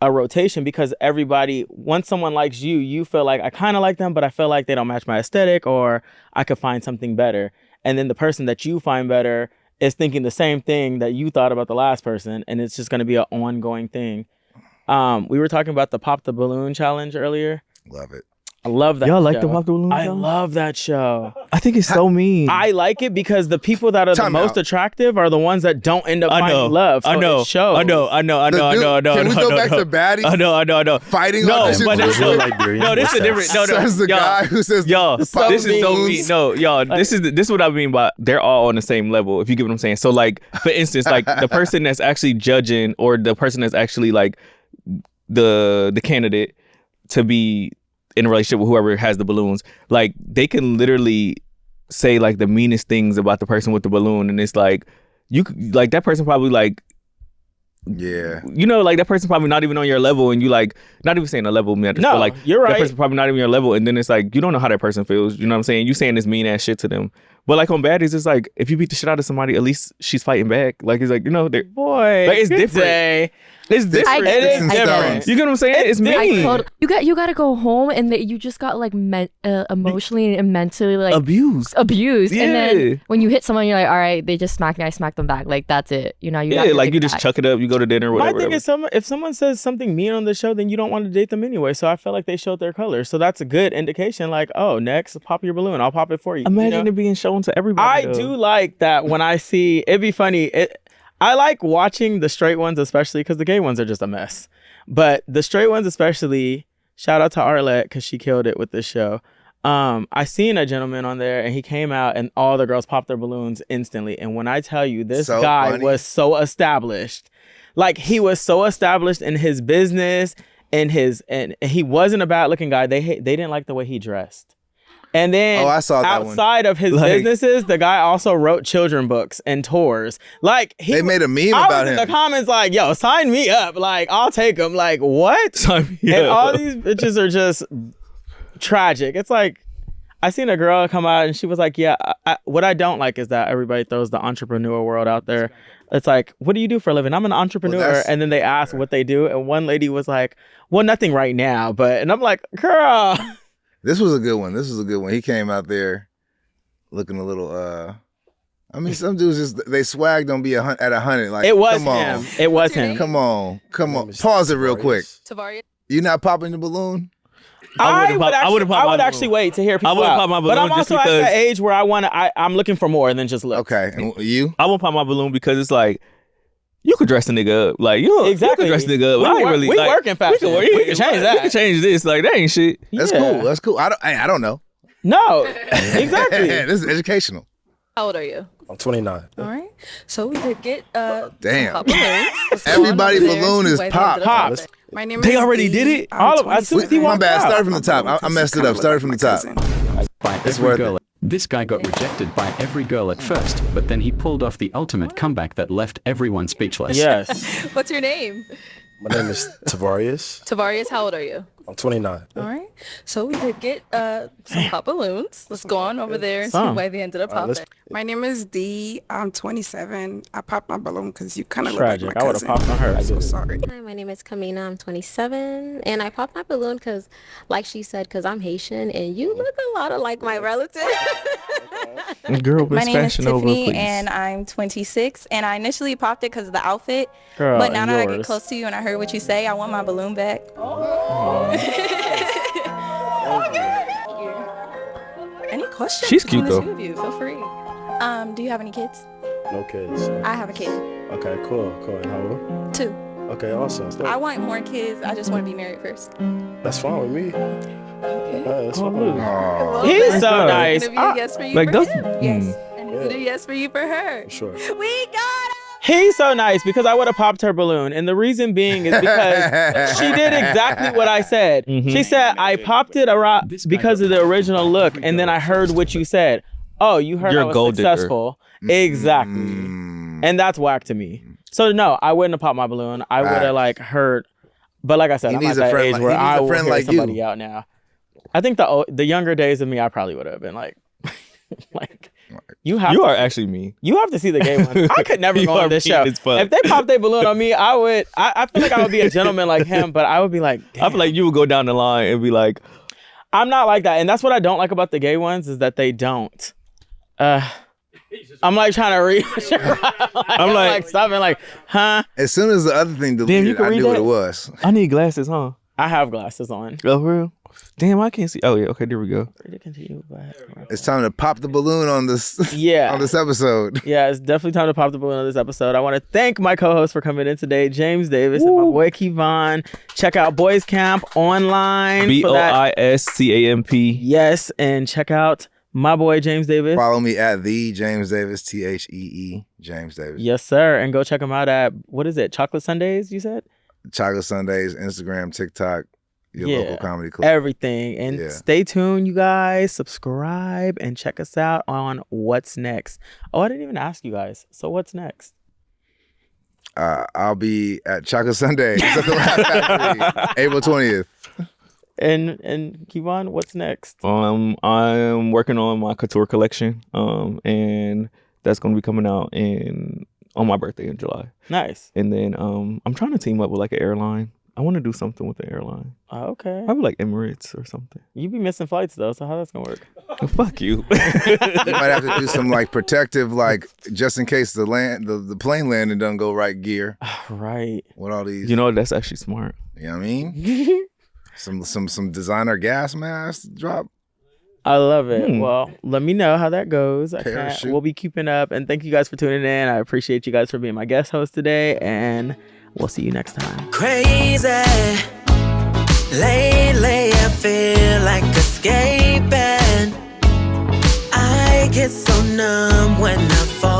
Speaker 1: a rotation because everybody, once someone likes you, you feel like I kind of like them, but I feel like they don't match my aesthetic, or I could find something better. And then the person that you find better is thinking the same thing that you thought about the last person, and it's just going to be an ongoing thing. We were talking about the Pop the Balloon challenge earlier.
Speaker 3: Love it.
Speaker 1: I love that.
Speaker 4: Y'all
Speaker 1: show.
Speaker 4: like the Pop the Balloon?
Speaker 1: I love that show.
Speaker 4: I think it's so mean.
Speaker 1: I like it because the people that are the most attractive are the ones that don't end up finding love. So
Speaker 4: I know.
Speaker 1: It shows.
Speaker 4: I know.
Speaker 3: Can we go back to Baddies?
Speaker 4: I know.
Speaker 3: Fighting
Speaker 4: no,
Speaker 3: auditions?
Speaker 4: but no, this is different. No,
Speaker 3: Says the guy who says,
Speaker 4: y'all, this is so mean. No, y'all, this is what I mean by they're all on the same level, if you get what I'm saying. So like, for instance, like the person that's actually judging, or the person that's actually like the candidate to be in a relationship with whoever has the balloons, like they can literally say like the meanest things about the person with the balloon, and it's like like that person probably like,
Speaker 3: yeah,
Speaker 4: you know, like that person probably not even on your level, and you like not even saying a level matters, but like
Speaker 1: you're right,
Speaker 4: that person probably not even your level, and then it's like you don't know how that person feels, you know what I'm saying? You saying this mean ass shit to them, but like on Baddies, it's like if you beat the shit out of somebody, at least she's fighting back. Like it's like, you know,
Speaker 1: boy,
Speaker 4: like, it's different.
Speaker 1: Day.
Speaker 4: It's different.
Speaker 1: It is different.
Speaker 4: You get what I'm saying? It's mean.
Speaker 10: You got to go home, and you just got like emotionally and mentally like
Speaker 4: abused.
Speaker 10: Yeah. And then when you hit someone, you're like, all right, they just smacked me, I smacked them back. Like that's it. You know,
Speaker 4: like you just chuck it up. You go to dinner, whatever.
Speaker 1: My thing is, if someone says something mean on the show, then you don't want to date them anyway. So I feel like they showed their colors. So that's a good indication. Like, oh, next, pop your balloon. I'll pop it for you.
Speaker 4: Imagine it being shown to everybody.
Speaker 1: I do like that when I see. It'd be funny. I like watching the straight ones, especially because the gay ones are just a mess. But the straight ones, especially, shout out to Arlette because she killed it with this show. I seen a gentleman on there and he came out and all the girls popped their balloons instantly. And when I tell you, this guy was so established, like he was so established in his business and he wasn't a bad looking guy. They didn't like the way he dressed. And then
Speaker 3: I saw that
Speaker 1: outside of his businesses, the guy also wrote children books and tours. Like
Speaker 3: they made a meme
Speaker 1: about
Speaker 3: him.
Speaker 1: In the comments, like, "Yo, sign me up! Like, I'll take him." Like, what?
Speaker 4: Sign me
Speaker 1: and
Speaker 4: up.
Speaker 1: all these bitches are just tragic. It's like I seen a girl come out and she was like, "Yeah, what I don't like is that everybody throws the entrepreneur world out there." It's like, what do you do for a living? I'm an entrepreneur. And then they ask what they do, and one lady was like, "Well, nothing right now," and I'm like, "Girl."
Speaker 3: This was a good one. He came out there looking a little. I mean, some dudes just they swag don't be at 100. Like
Speaker 1: It was
Speaker 3: come on.
Speaker 1: him. It was him.
Speaker 3: Come on. Pause it real quick.
Speaker 12: Tavares.
Speaker 3: You not popping the balloon?
Speaker 1: I would actually wait to hear people.
Speaker 4: I would've
Speaker 1: out.
Speaker 4: popped my balloon
Speaker 1: but I'm
Speaker 4: just
Speaker 1: also at
Speaker 4: because-
Speaker 1: the age where I'm looking for more than just looks.
Speaker 3: Okay, and you?
Speaker 4: I won't pop my balloon because it's like you could dress a nigga up. Like you
Speaker 1: Exactly.
Speaker 4: could dress a nigga up.
Speaker 1: We
Speaker 4: I ain't
Speaker 1: work-
Speaker 4: really
Speaker 1: we
Speaker 4: like,
Speaker 1: work in fashion. We can change that.
Speaker 4: We can change this. Like that ain't shit.
Speaker 3: That's
Speaker 1: Yeah.
Speaker 3: cool. That's cool. I don't know.
Speaker 1: No, exactly.
Speaker 3: This is educational.
Speaker 12: How old are you?
Speaker 13: I'm 29.
Speaker 12: All right. So we could get
Speaker 3: Damn.
Speaker 12: some balloons. Let's go on
Speaker 3: Everybody
Speaker 12: over there
Speaker 3: balloon
Speaker 12: and
Speaker 3: is
Speaker 12: see why they
Speaker 3: pop.
Speaker 12: ended up
Speaker 1: Pop.
Speaker 12: there. My name
Speaker 4: They
Speaker 12: is
Speaker 4: already
Speaker 12: Dee.
Speaker 4: did it?
Speaker 12: I'm
Speaker 1: All of us.
Speaker 12: 27.
Speaker 3: My bad. Start from the top. I messed it up. Started from the top.
Speaker 14: By
Speaker 3: It's
Speaker 14: every
Speaker 3: worth
Speaker 14: girl.
Speaker 3: it.
Speaker 14: This guy got rejected by every girl at first, but then he pulled off the ultimate comeback that left everyone speechless.
Speaker 1: Yes.
Speaker 12: What's your name?
Speaker 13: My name is Tavares.
Speaker 12: Tavares, how old are you?
Speaker 13: I'm 29.
Speaker 12: All right. So we could get some pop balloons. Let's go on over there and see
Speaker 1: Some.
Speaker 12: why they ended up popping.
Speaker 15: My name is Dee. I'm 27. I popped my balloon because you kind of look like
Speaker 1: Tragic.
Speaker 15: my
Speaker 1: I would have
Speaker 15: cousin.
Speaker 1: popped on her.
Speaker 15: I'm so sorry.
Speaker 16: Hi, my name is Kamina. I'm 27, and I popped my balloon because, like she said, because I'm Haitian, and you look a lot like my relative.
Speaker 4: Girl,
Speaker 17: My
Speaker 4: Miss
Speaker 17: name is
Speaker 4: Fashion Nova,
Speaker 17: Tiffany,
Speaker 4: please.
Speaker 17: and I'm 26. And I initially popped it because of the outfit.
Speaker 1: Girl,
Speaker 17: But now that I
Speaker 1: yours.
Speaker 17: get close to you and I heard what you say, I want my balloon back.
Speaker 12: Any questions?
Speaker 4: She's
Speaker 12: between
Speaker 4: cute,
Speaker 12: the
Speaker 4: though.
Speaker 12: two of you? Feel free.
Speaker 17: Do you have any kids?
Speaker 13: No kids.
Speaker 17: I have a kid.
Speaker 13: Okay, cool. And how old?
Speaker 17: 2.
Speaker 13: Okay, awesome.
Speaker 17: I want more kids. I just want to be married first.
Speaker 13: That's fine with me.
Speaker 12: Okay.
Speaker 13: That's fine.
Speaker 3: Aw.
Speaker 1: He's so nice.
Speaker 17: Is it gonna be a yes for you
Speaker 4: Like
Speaker 17: for
Speaker 4: those.
Speaker 17: him? Yes. And is it a yes for you for her?
Speaker 13: Sure.
Speaker 17: We got it!
Speaker 1: He's so nice because I would have popped her balloon. And the reason being is because she did exactly what I said. She said, I popped it around because of the original look. And then I heard what you said. Oh, you heard
Speaker 4: You're
Speaker 1: I
Speaker 4: a
Speaker 1: was
Speaker 4: gold digger.
Speaker 1: successful. Exactly. And that's whack to me. So no, I wouldn't have popped my balloon. I would have like heard. But like I said,
Speaker 3: He
Speaker 1: I'm
Speaker 3: needs
Speaker 1: at
Speaker 3: a
Speaker 1: that
Speaker 3: friend
Speaker 1: age
Speaker 3: like-
Speaker 1: where
Speaker 3: he needs
Speaker 1: I
Speaker 3: a
Speaker 1: will
Speaker 3: friend
Speaker 1: hear
Speaker 3: like
Speaker 1: somebody
Speaker 3: you.
Speaker 1: out now. I think the younger days of me, I probably would have been like, you have
Speaker 4: You
Speaker 1: to
Speaker 4: are
Speaker 1: see-
Speaker 4: actually me.
Speaker 1: You have to see the gay one. I could never
Speaker 4: You
Speaker 1: go
Speaker 4: are
Speaker 1: on this
Speaker 4: mean
Speaker 1: show.
Speaker 4: as fuck.
Speaker 1: If they popped their balloon on me, I would. I feel like I would be a gentleman like him, but I would be like,
Speaker 4: I feel like you would go down the line and be like,
Speaker 1: I'm not like that, and that's what I don't like about the gay ones is that they don't. I'm like trying to read. I'm like stopping, like, huh?
Speaker 3: As soon as the other thing deleted,
Speaker 4: you can
Speaker 3: I
Speaker 4: read
Speaker 3: knew what
Speaker 4: that?
Speaker 3: it was.
Speaker 4: I need glasses, huh?
Speaker 1: I have glasses on.
Speaker 4: Oh, for real? Damn, I can't see. Oh, yeah. Okay, there we go.
Speaker 1: Ready to continue, but
Speaker 3: It's time to pop the balloon on this.
Speaker 1: Yeah.
Speaker 3: on this episode.
Speaker 1: yeah, it's definitely time to pop the balloon on this episode. I want to thank my co-host for coming in today, James Davis, and my boy Kevon. Check out Boys Camp online. for that.
Speaker 4: BOISCAMP.
Speaker 1: Yes, and check out my boy James Davis.
Speaker 3: Follow me at the James Davis, THEE James Davis.
Speaker 1: Yes, sir. And go check him out at, what is it, Chocolate Sundays, you said?
Speaker 3: Chocolate Sundays, Instagram, TikTok, your local comedy club.
Speaker 1: Everything. And
Speaker 3: Yeah.
Speaker 1: stay tuned, you guys. Subscribe and check us out on What's Next. Oh, I didn't even ask you guys. So what's next?
Speaker 3: I'll be at Chocolate Sundays at the Laugh Factory, April 20th.
Speaker 1: And Kevon, what's next?
Speaker 4: I'm working on my couture collection. And that's gonna be coming out on my birthday in July.
Speaker 1: Nice.
Speaker 4: And then I'm trying to team up with like an airline. I want to do something with an airline.
Speaker 1: Okay.
Speaker 4: Probably like Emirates or something.
Speaker 1: You be missing flights though, so how that's gonna work?
Speaker 4: Fuck you.
Speaker 3: You might have to do some like protective, like just in case the plane landing doesn't go right gear.
Speaker 1: Right.
Speaker 3: With all these,
Speaker 4: You know, that's actually smart.
Speaker 3: you know what I mean? some designer gas masks drop.
Speaker 1: I love it. Well, let me know how that goes.
Speaker 3: Parachute.
Speaker 1: We'll be keeping up. And thank you guys for tuning in. I appreciate you guys for being my guest host today. And we'll see you next time.
Speaker 2: Crazy. Lately I feel like escaping. I get so numb when I fall